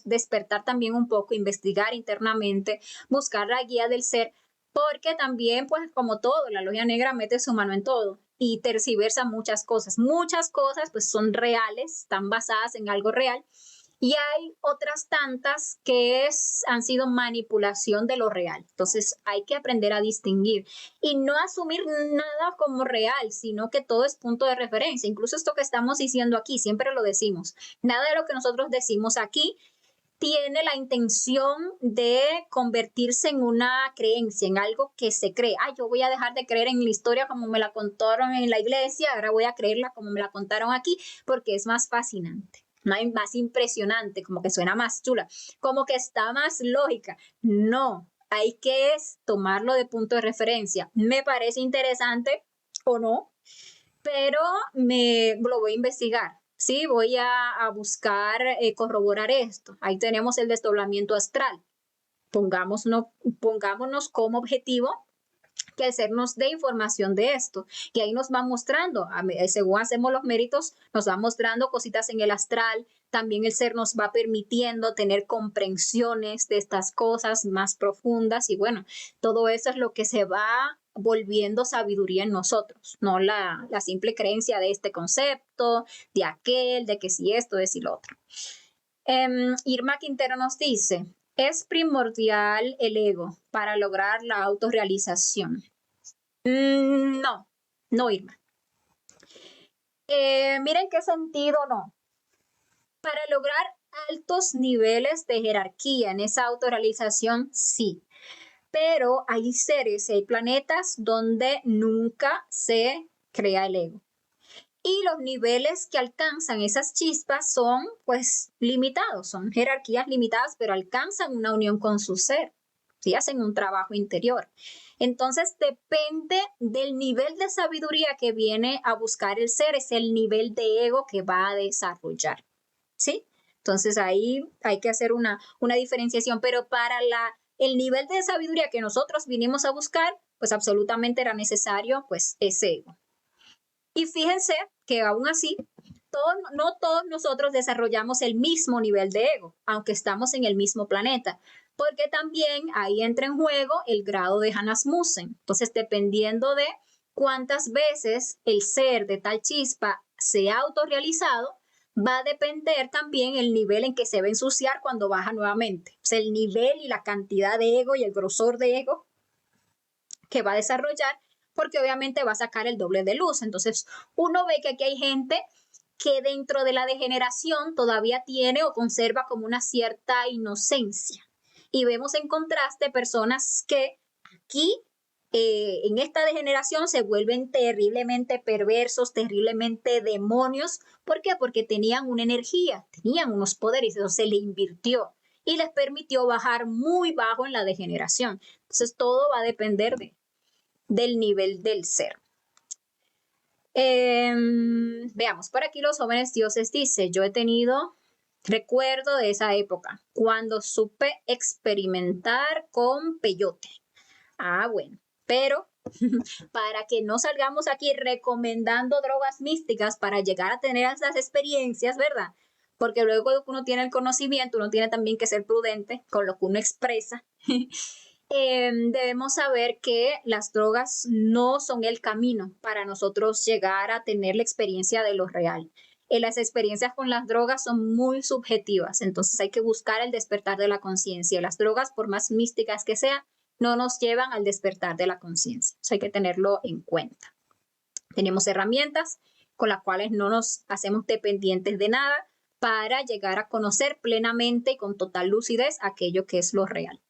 despertar también un poco, investigar internamente, buscar la guía del ser, porque también, pues como todo, la logia negra mete su mano en todo y tergiversa muchas cosas. Muchas cosas pues son reales, están basadas en algo real, y hay otras tantas que han sido manipulación de lo real. Entonces hay que aprender a distinguir y no asumir nada como real, sino que todo es punto de referencia. Incluso esto que estamos diciendo aquí, siempre lo decimos. Nada de lo que nosotros decimos aquí tiene la intención de convertirse en una creencia, en algo que se cree. Yo voy a dejar de creer en la historia como me la contaron en la iglesia, ahora voy a creerla como me la contaron aquí, porque es más fascinante. No hay más impresionante, como que suena más chula, como que está más lógica. No, hay que tomarlo de punto de referencia. Me parece interesante o no, pero lo voy a investigar. Sí, voy a buscar corroborar esto. Ahí tenemos el desdoblamiento astral. Pongámonos como objetivo que el ser nos dé información de esto, que ahí nos va mostrando, según hacemos los méritos, nos va mostrando cositas en el astral, también el ser nos va permitiendo tener comprensiones de estas cosas más profundas y bueno, todo eso es lo que se va volviendo sabiduría en nosotros, no la simple creencia de este concepto, de aquel, de que si esto, de si lo otro. Irma Quintero nos dice, es primordial el ego para lograr la autorrealización. No, no, Irma. Miren qué sentido no. Para lograr altos niveles de jerarquía en esa autorrealización, sí. Pero hay seres, hay planetas donde nunca se crea el ego. Y los niveles que alcanzan esas chispas son pues limitados, son jerarquías limitadas, pero alcanzan una unión con su ser, ¿sí? Hacen un trabajo interior. Entonces depende del nivel de sabiduría que viene a buscar el ser, es el nivel de ego que va a desarrollar, ¿sí? Entonces ahí hay que hacer una diferenciación, pero para el nivel de sabiduría que nosotros vinimos a buscar, pues absolutamente era necesario pues ese ego. Y fíjense que aún así, no todos nosotros desarrollamos el mismo nivel de ego, aunque estamos en el mismo planeta, porque también ahí entra en juego el grado de Hanasmussen. Entonces, dependiendo de cuántas veces el ser de tal chispa se ha autorrealizado, va a depender también el nivel en que se va a ensuciar cuando baja nuevamente. O sea, el nivel y la cantidad de ego y el grosor de ego que va a desarrollar, porque obviamente va a sacar el doble de luz. Entonces, uno ve que aquí hay gente que dentro de la degeneración todavía tiene o conserva como una cierta inocencia. Y vemos en contraste personas que aquí en esta degeneración se vuelven terriblemente perversos, terriblemente demonios. ¿Por qué? Porque tenían una energía, tenían unos poderes, eso se le invirtió y les permitió bajar muy bajo en la degeneración. Entonces todo va a depender del nivel del ser. Veamos, por aquí los jóvenes dioses dice, yo he tenido recuerdo de esa época, cuando supe experimentar con peyote. Ah, bueno, pero para que no salgamos aquí recomendando drogas místicas para llegar a tener esas experiencias, ¿verdad? Porque luego que uno tiene el conocimiento, uno tiene también que ser prudente con lo que uno expresa. Debemos saber que las drogas no son el camino para nosotros llegar a tener la experiencia de lo real. Las experiencias con las drogas son muy subjetivas, entonces hay que buscar el despertar de la conciencia. Las drogas, por más místicas que sean, no nos llevan al despertar de la conciencia. Eso hay que tenerlo en cuenta. Tenemos herramientas con las cuales no nos hacemos dependientes de nada para llegar a conocer plenamente y con total lucidez aquello que es lo real.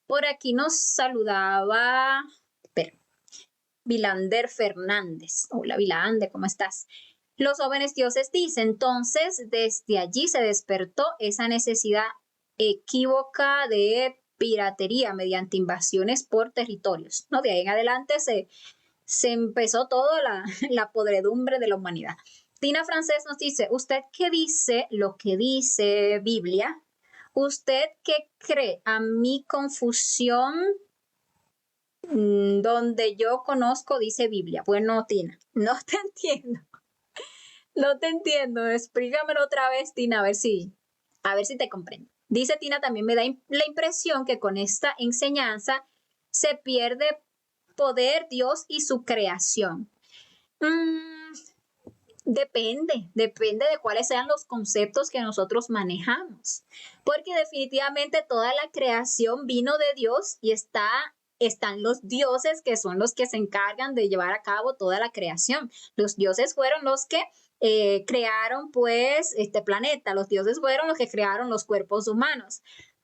Por aquí nos saludaba Vilander Fernández. Hola Vilander, ¿cómo estás? Los jóvenes dioses dicen, entonces desde allí se despertó esa necesidad equívoca de piratería mediante invasiones por territorios. ¿No? De ahí en adelante se empezó toda la podredumbre de la humanidad. Tina Francés nos dice, ¿usted qué dice lo que dice Biblia? ¿Usted qué cree? A mi confusión, donde yo conozco, dice Biblia. Bueno, Tina, no te entiendo. No te entiendo. Explícamelo otra vez, Tina, a ver si te comprendo. Dice Tina, también me da la impresión que con esta enseñanza se pierde poder, Dios y su creación. Depende de cuáles sean los conceptos que nosotros manejamos, porque definitivamente toda la creación vino de Dios y están los dioses que son los que se encargan de llevar a cabo toda la creación. Los dioses fueron los que crearon pues este planeta, los dioses fueron los que crearon los cuerpos humanos,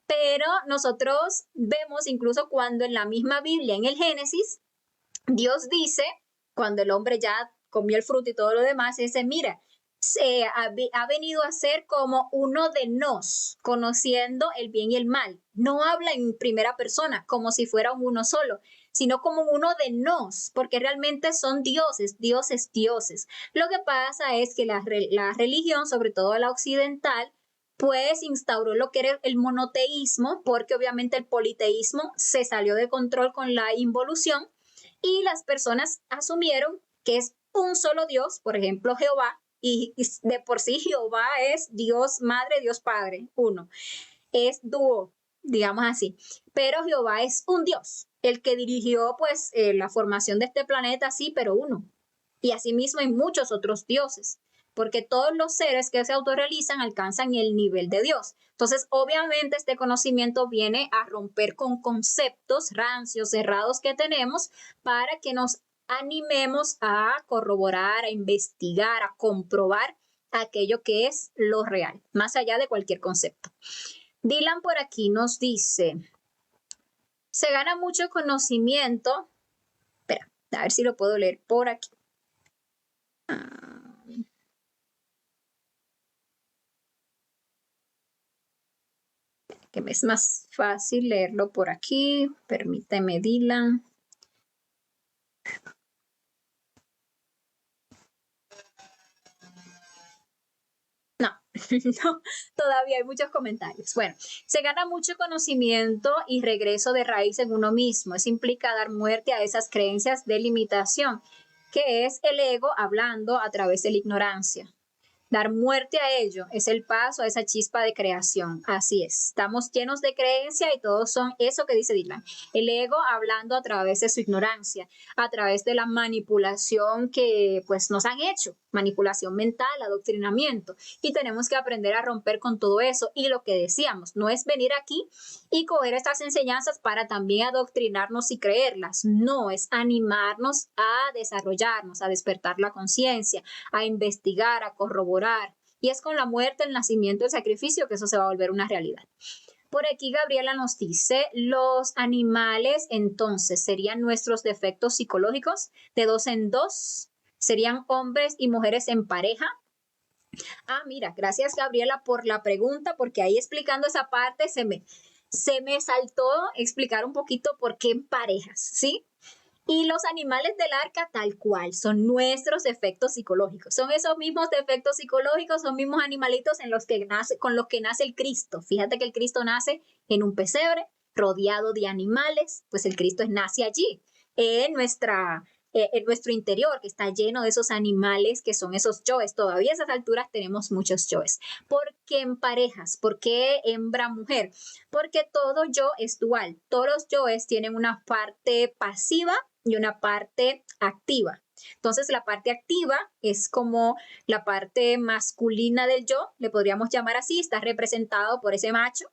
pero nosotros vemos incluso cuando en la misma Biblia, en el Génesis, Dios dice, cuando el hombre ya comió el fruto y todo lo demás, dice, mira, ha venido a ser como uno de nos, conociendo el bien y el mal. No habla en primera persona, como si fuera uno solo, sino como uno de nos, porque realmente son dioses, dioses, dioses. Lo que pasa es que la religión, sobre todo la occidental, pues instauró lo que era el monoteísmo, porque obviamente el politeísmo se salió de control con la involución y las personas asumieron que es un solo Dios, por ejemplo Jehová, y de por sí Jehová es Dios Madre, Dios Padre, uno, es dúo, digamos así, pero Jehová es un Dios, el que dirigió pues la formación de este planeta, sí, pero uno, y asimismo hay muchos otros dioses, porque todos los seres que se autorrealizan alcanzan el nivel de Dios. Entonces, obviamente, este conocimiento viene a romper con conceptos rancios, cerrados que tenemos para que nos animemos a corroborar, a investigar, a comprobar aquello que es lo real, más allá de cualquier concepto. Dylan por aquí nos dice, se gana mucho conocimiento. Espera, a ver si lo puedo leer por aquí. Que me es más fácil leerlo por aquí. Permíteme, Dylan. No, todavía hay muchos comentarios. Bueno, se gana mucho conocimiento y regreso de raíz en uno mismo. Eso implica dar muerte a esas creencias de limitación, que es el ego hablando a través de la ignorancia. Dar muerte a ello es el paso a esa chispa de creación. Así es. Estamos llenos de creencia y todos son eso que dice Dylan. El ego hablando a través de su ignorancia, a través de la manipulación que pues nos han hecho, manipulación mental, adoctrinamiento. Y tenemos que aprender a romper con todo eso. Y lo que decíamos, no es venir aquí y coger estas enseñanzas para también adoctrinarnos y creerlas. No, es animarnos a desarrollarnos, a despertar la conciencia, a investigar, a corroborar. Y es con la muerte, el nacimiento, el sacrificio que eso se va a volver una realidad. Por aquí Gabriela nos dice, los animales entonces serían nuestros defectos psicológicos de dos en dos, serían hombres y mujeres en pareja. Ah, mira, gracias Gabriela por la pregunta, porque ahí explicando esa parte se me saltó explicar un poquito por qué en parejas, ¿sí? Y los animales del arca tal cual, son nuestros defectos psicológicos. Son esos mismos defectos psicológicos, son mismos animalitos en los que nace, con los que nace el Cristo. Fíjate que el Cristo nace en un pesebre, rodeado de animales, pues el Cristo nace allí, en nuestro interior, que está lleno de esos animales que son esos yoes. Todavía a esas alturas tenemos muchos yoes. ¿Por qué en parejas? ¿Por qué hembra-mujer? Porque todo yo es dual. Todos los yoes tienen una parte pasiva y una parte activa. Entonces, la parte activa es como la parte masculina del yo, le podríamos llamar así, está representado por ese macho,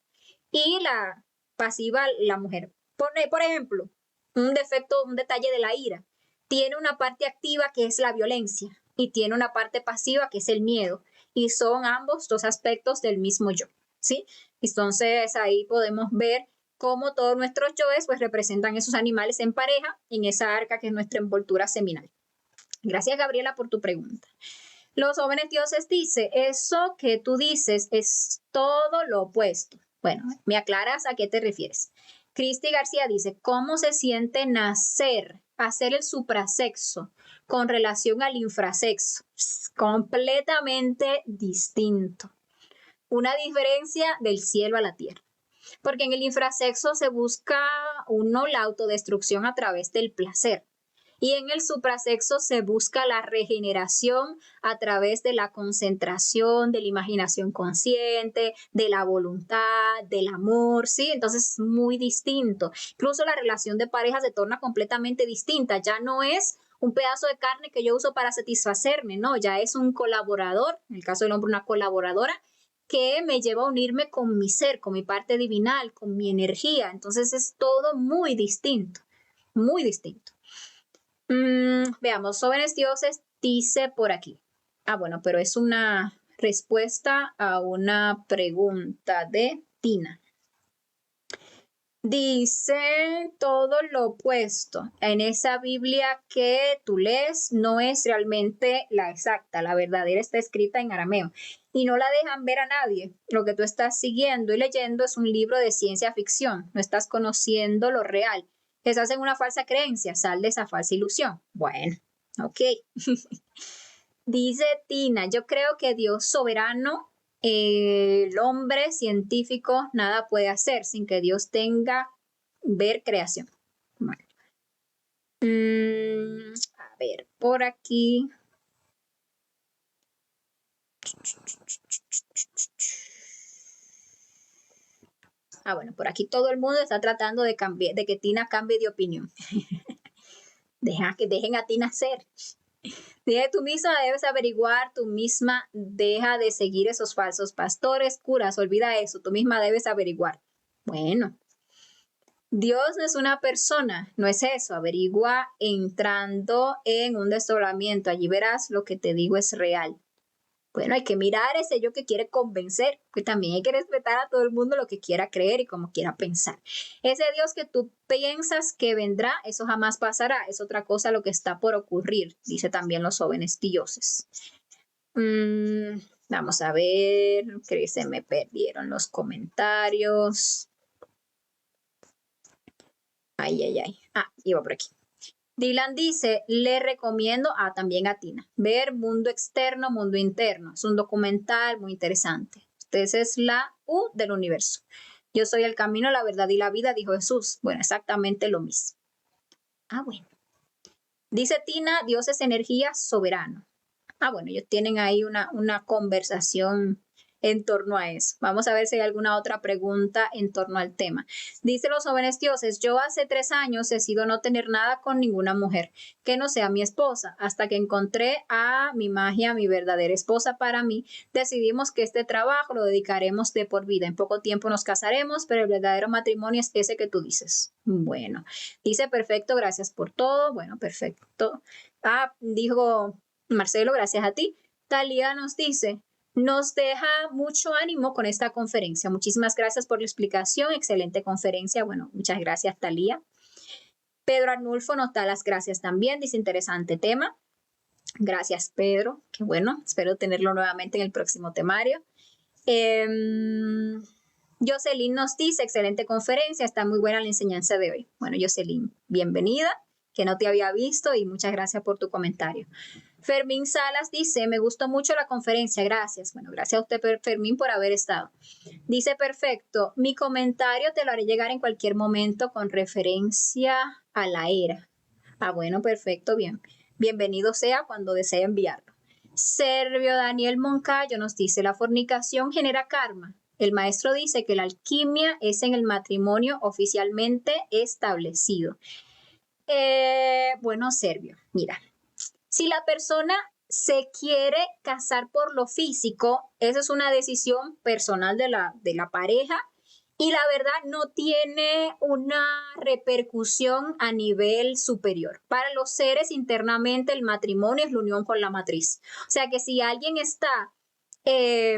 y la pasiva, la mujer. Por ejemplo, un defecto, un detalle de la ira. Tiene una parte activa que es la violencia y tiene una parte pasiva que es el miedo. Y son ambos dos aspectos del mismo yo, ¿sí? Entonces, ahí podemos ver cómo todos nuestros yoes pues representan esos animales en pareja en esa arca que es nuestra envoltura seminal. Gracias, Gabriela, por tu pregunta. Los jóvenes dioses dice, eso que tú dices es todo lo opuesto. Bueno, ¿me aclaras a qué te refieres? Cristi García dice, ¿cómo se siente nacer, hacer el suprasexo con relación al infrasexo? Completamente distinto. Una diferencia del cielo a la tierra. Porque en el infrasexo se busca la autodestrucción a través del placer. Y en el suprasexo se busca la regeneración a través de la concentración, de la imaginación consciente, de la voluntad, del amor, ¿sí? Entonces es muy distinto. Incluso la relación de pareja se torna completamente distinta. Ya no es un pedazo de carne que yo uso para satisfacerme, no, ya es un colaborador, en el caso del hombre una colaboradora, que me lleva a unirme con mi ser, con mi parte divinal, con mi energía. Entonces es todo muy distinto, muy distinto. Veamos, jóvenes dioses dice por aquí. Ah, bueno, pero es una respuesta a una pregunta de Tina. Dice todo lo opuesto. En esa Biblia que tú lees no es realmente la exacta, la verdadera está escrita en arameo y no la dejan ver a nadie. Lo que tú estás siguiendo y leyendo es un libro de ciencia ficción, no estás conociendo lo real. Estás en una falsa creencia, sal de esa falsa ilusión. Bueno, ok. Dice Tina, yo creo que Dios soberano, el hombre científico nada puede hacer sin que Dios tenga ver creación. Bueno. A ver, por aquí. Ah, bueno, por aquí todo el mundo está tratando de cambiar, de que Tina cambie de opinión. Dejen a Tina ser. Dije, tú misma debes averiguar, tú misma deja de seguir esos falsos pastores, curas, olvida eso, tú misma debes averiguar. Bueno, Dios no es una persona, no es eso, averigua entrando en un desdoblamiento, allí verás lo que te digo es real. Bueno, hay que mirar ese yo que quiere convencer, que también hay que respetar a todo el mundo lo que quiera creer y como quiera pensar. Ese Dios que tú piensas que vendrá, eso jamás pasará, es otra cosa lo que está por ocurrir, dice también los jóvenes dioses. Vamos a ver, que se me perdieron los comentarios. Ay. Ah, iba por aquí. Dylan dice, le recomiendo también a Tina, ver Mundo Externo, Mundo Interno. Es un documental muy interesante. Esta es la U del universo. Yo soy el camino, la verdad y la vida, dijo Jesús. Bueno, exactamente lo mismo. Ah, bueno. Dice Tina, Dios es energía soberano. Ah, bueno, ellos tienen ahí una conversación en torno a eso. Vamos a ver si hay alguna otra pregunta en torno al tema. Dice los jóvenes dioses, yo hace 3 años decido no tener nada con ninguna mujer que no sea mi esposa. Hasta que encontré a mi magia, mi verdadera esposa para mí, decidimos que este trabajo lo dedicaremos de por vida. En poco tiempo nos casaremos, pero el verdadero matrimonio es ese que tú dices. Bueno, dice perfecto, gracias por todo. Bueno, perfecto. Dijo Marcelo, gracias a ti. Talía nos dice, nos deja mucho ánimo con esta conferencia. Muchísimas gracias por la explicación, excelente conferencia. Bueno, muchas gracias, Talía. Pedro Arnulfo nos da las gracias también, dice interesante tema. Gracias, Pedro. Qué bueno, espero tenerlo nuevamente en el próximo temario. Jocelyn nos dice, excelente conferencia, está muy buena la enseñanza de hoy. Bueno, Jocelyn, bienvenida, que no te había visto y muchas gracias por tu comentario. Fermín Salas dice, me gustó mucho la conferencia, gracias. Bueno, gracias a usted, Fermín, por haber estado. Dice, perfecto, mi comentario te lo haré llegar en cualquier momento con referencia a la era. Ah, bueno, perfecto, bien. Bienvenido sea cuando desee enviarlo. Servio Daniel Moncayo nos dice, la fornicación genera karma. El maestro dice que la alquimia es en el matrimonio oficialmente establecido. Bueno, Servio, mira, si la persona se quiere casar por lo físico, esa es una decisión personal de la pareja y la verdad no tiene una repercusión a nivel superior. Para los seres internamente el matrimonio es la unión con la matriz. O sea que si alguien está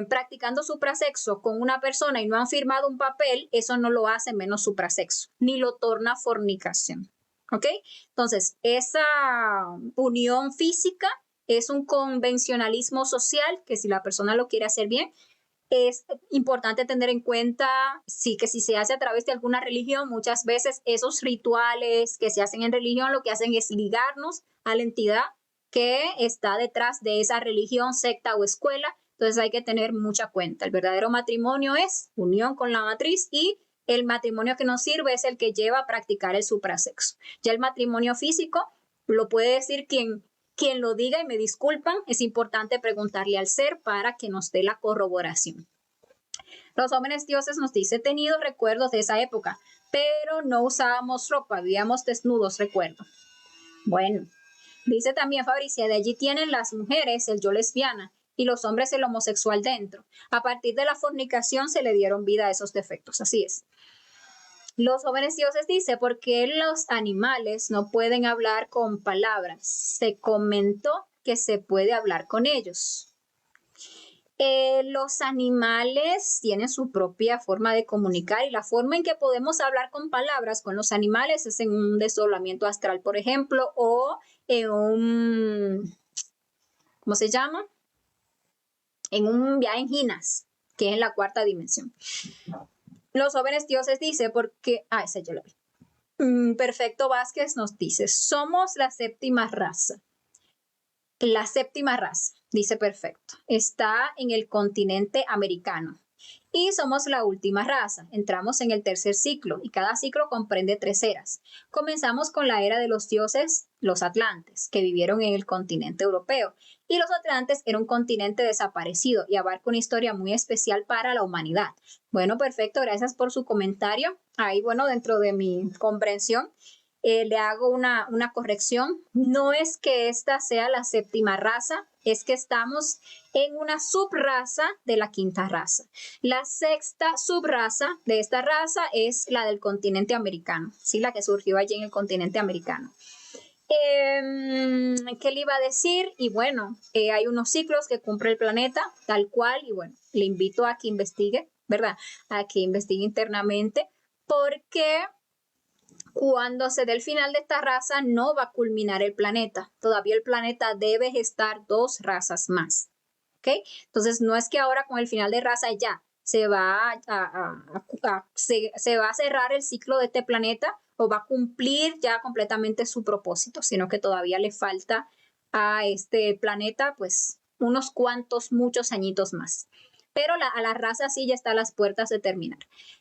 practicando suprasexo con una persona y no han firmado un papel, eso no lo hace menos suprasexo, ni lo torna fornicación. ¿Ok? Entonces, esa unión física es un convencionalismo social que si la persona lo quiere hacer bien, es importante tener en cuenta que si se hace a través de alguna religión, muchas veces esos rituales que se hacen en religión lo que hacen es ligarnos a la entidad que está detrás de esa religión, secta o escuela. Entonces hay que tener mucha cuenta. El verdadero matrimonio es unión con la matriz y el matrimonio que nos sirve es el que lleva a practicar el suprasexo. Ya el matrimonio físico lo puede decir quien lo diga y me disculpan, es importante preguntarle al ser para que nos dé la corroboración. Los jóvenes dioses nos dice, he tenido recuerdos de esa época, pero no usábamos ropa, vivíamos desnudos, recuerdo. Bueno, dice también Fabricia, de allí tienen las mujeres el yo lesbiana y los hombres el homosexual dentro. A partir de la fornicación se le dieron vida a esos defectos, así es. Los jóvenes dioses dice, ¿por qué los animales no pueden hablar con palabras? Se comentó que se puede hablar con ellos. Los animales tienen su propia forma de comunicar y la forma en que podemos hablar con palabras con los animales es en un desdoblamiento astral, por ejemplo, o en un, ¿cómo se llama? En un viaje en Ginas, que es en la cuarta dimensión. Los jóvenes dioses dice porque, ese yo lo vi. Perfecto Vázquez nos dice, somos la séptima raza. La séptima raza, dice Perfecto, está en el continente americano. Y somos la última raza. Entramos en el tercer ciclo y cada ciclo comprende 3 eras. Comenzamos con la era de los dioses, los atlantes, que vivieron en el continente europeo. Y los atlantes era un continente desaparecido y abarca una historia muy especial para la humanidad. Bueno, perfecto, gracias por su comentario. Ahí, bueno, dentro de mi comprensión, le hago una corrección. No es que esta sea la séptima raza, es que estamos en una subraza de la quinta raza. La sexta subraza de esta raza es la del continente americano, ¿sí? La que surgió allí en el continente americano. ¿Qué le iba a decir? Y bueno, hay unos ciclos que cumple el planeta, tal cual, y bueno, le invito a que investigue, ¿verdad? A que investigue internamente, porque cuando se dé el final de esta raza no va a culminar el planeta. Todavía el planeta debe gestar 2 razas más. ¿Ok? Entonces no es que ahora con el final de raza ya se va a cerrar el ciclo de este planeta o va a cumplir ya completamente su propósito, sino que todavía le falta a este planeta pues unos cuantos, muchos añitos más. Pero a la raza sí ya está a las puertas de terminar.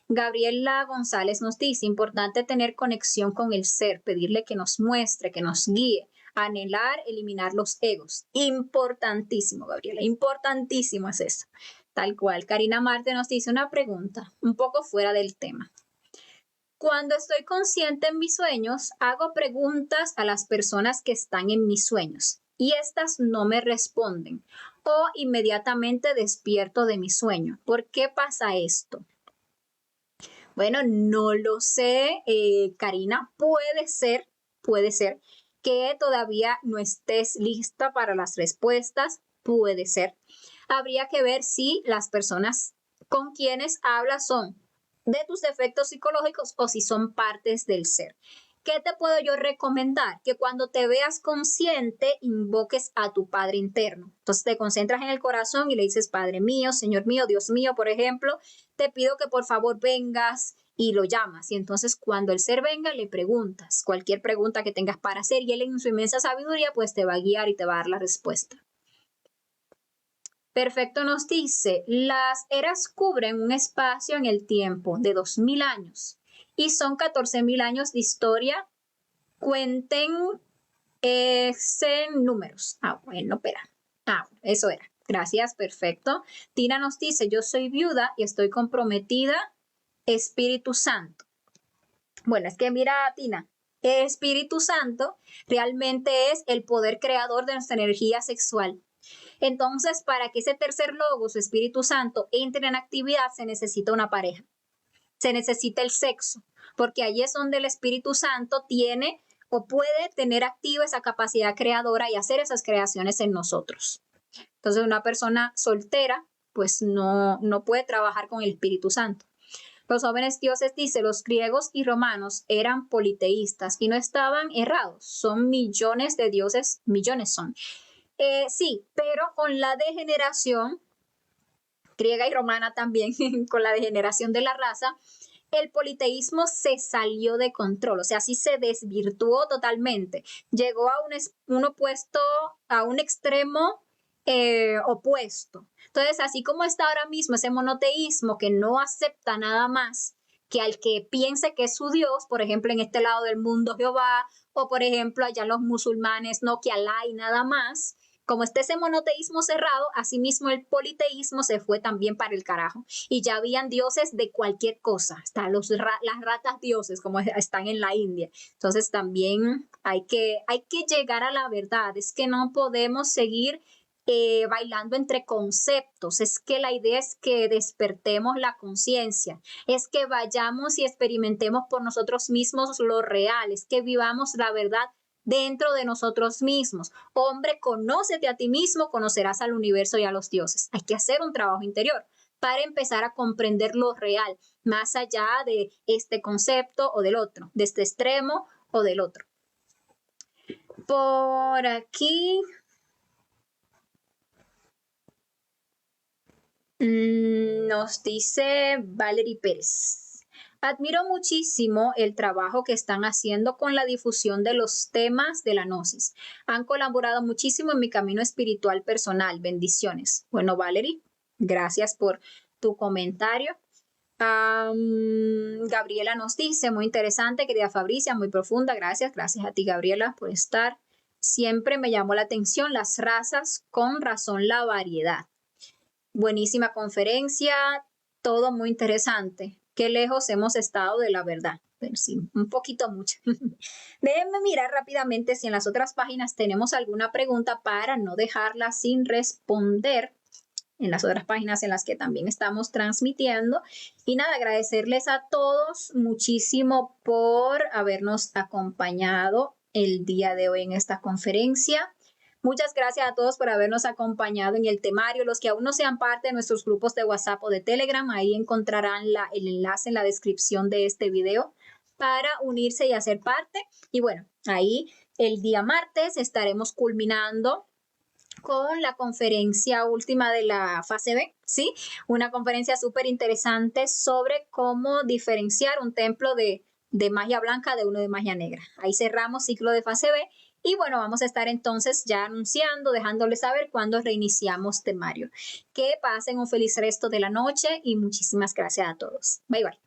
Gabriela González nos dice, importante tener conexión con el ser, pedirle que nos muestre, que nos guíe, anhelar, eliminar los egos. Importantísimo, Gabriela, importantísimo es eso. Tal cual. Karina Marte nos dice una pregunta, un poco fuera del tema. Cuando estoy consciente en mis sueños, hago preguntas a las personas que están en mis sueños y estas no me responden o inmediatamente despierto de mi sueño. ¿Por qué pasa esto? Bueno, no lo sé, Karina. Puede ser que todavía no estés lista para las respuestas. Puede ser. habría que ver si las personas con quienes hablas son de tus defectos psicológicos o si son partes del ser. ¿Qué te puedo yo recomendar? Que cuando te veas consciente, invoques a tu Padre interno. Entonces te concentras en el corazón y le dices, Padre mío, Señor mío, Dios mío, por ejemplo, te pido que por favor vengas y lo llamas. Y entonces cuando el ser venga, le preguntas cualquier pregunta que tengas para hacer y él en su inmensa sabiduría, pues te va a guiar y te va a dar la respuesta. Perfecto nos dice, las eras cubren un espacio en el tiempo de 2000 años y son 14.000 años de historia. Cuenten en números. Bueno, espera. Eso era. Gracias, perfecto. Tina nos dice, yo soy viuda y estoy comprometida, Espíritu Santo. Bueno, es que mira, Tina, el Espíritu Santo realmente es el poder creador de nuestra energía sexual. Entonces, para que ese tercer logos, Espíritu Santo, entre en actividad, se necesita una pareja. Se necesita el sexo, porque allí es donde el Espíritu Santo tiene o puede tener activa esa capacidad creadora y hacer esas creaciones en nosotros. Entonces, una persona soltera, pues no puede trabajar con el Espíritu Santo. Los jóvenes dioses, dice, los griegos y romanos eran politeístas y no estaban errados. Son millones de dioses, millones son. Sí, pero con la degeneración griega y romana también, con la degeneración de la raza, el politeísmo se salió de control, o sea, sí se desvirtuó totalmente. Llegó a un opuesto, a un extremo opuesto. Entonces, así como está ahora mismo ese monoteísmo que no acepta nada más que al que piense que es su Dios, por ejemplo, en este lado del mundo Jehová, o por ejemplo, allá los musulmanes, no que Alá y nada más. Como está ese monoteísmo cerrado, asimismo el politeísmo se fue también para el carajo. Y ya habían dioses de cualquier cosa, hasta las ratas dioses, como están en la India. Entonces también hay que llegar a la verdad. Es que no podemos seguir bailando entre conceptos. Es que la idea es que despertemos la conciencia. Es que vayamos y experimentemos por nosotros mismos lo real. Es que vivamos la verdad dentro de nosotros mismos. Hombre, conócete a ti mismo, conocerás al universo y a los dioses. Hay que hacer un trabajo interior para empezar a comprender lo real, más allá de este concepto o del otro, de este extremo o del otro. Por aquí nos dice Valerie Pérez. Admiro muchísimo el trabajo que están haciendo con la difusión de los temas de la gnosis. Han colaborado muchísimo en mi camino espiritual personal. Bendiciones. Bueno, Valerie, gracias por tu comentario. Gabriela nos dice, muy interesante, querida Fabricia, muy profunda. Gracias a ti, Gabriela, por estar. Siempre me llamó la atención las razas, con razón la variedad. Buenísima conferencia, todo muy interesante. Qué lejos hemos estado de la verdad. Pero sí, un poquito mucho. Déjenme mirar rápidamente si en las otras páginas tenemos alguna pregunta para no dejarla sin responder. En las otras páginas en las que también estamos transmitiendo. Y nada, agradecerles a todos muchísimo por habernos acompañado el día de hoy en esta conferencia. Muchas gracias a todos por habernos acompañado en el temario. Los que aún no sean parte de nuestros grupos de WhatsApp o de Telegram, ahí encontrarán el enlace en la descripción de este video para unirse y hacer parte. Y bueno, ahí el día martes estaremos culminando con la conferencia última de la fase B, ¿sí? Una conferencia súper interesante sobre cómo diferenciar un templo de magia blanca de uno de magia negra. Ahí cerramos ciclo de fase B. Y bueno, vamos a estar entonces ya anunciando, dejándoles saber cuándo reiniciamos temario. Que pasen un feliz resto de la noche y muchísimas gracias a todos. Bye, bye.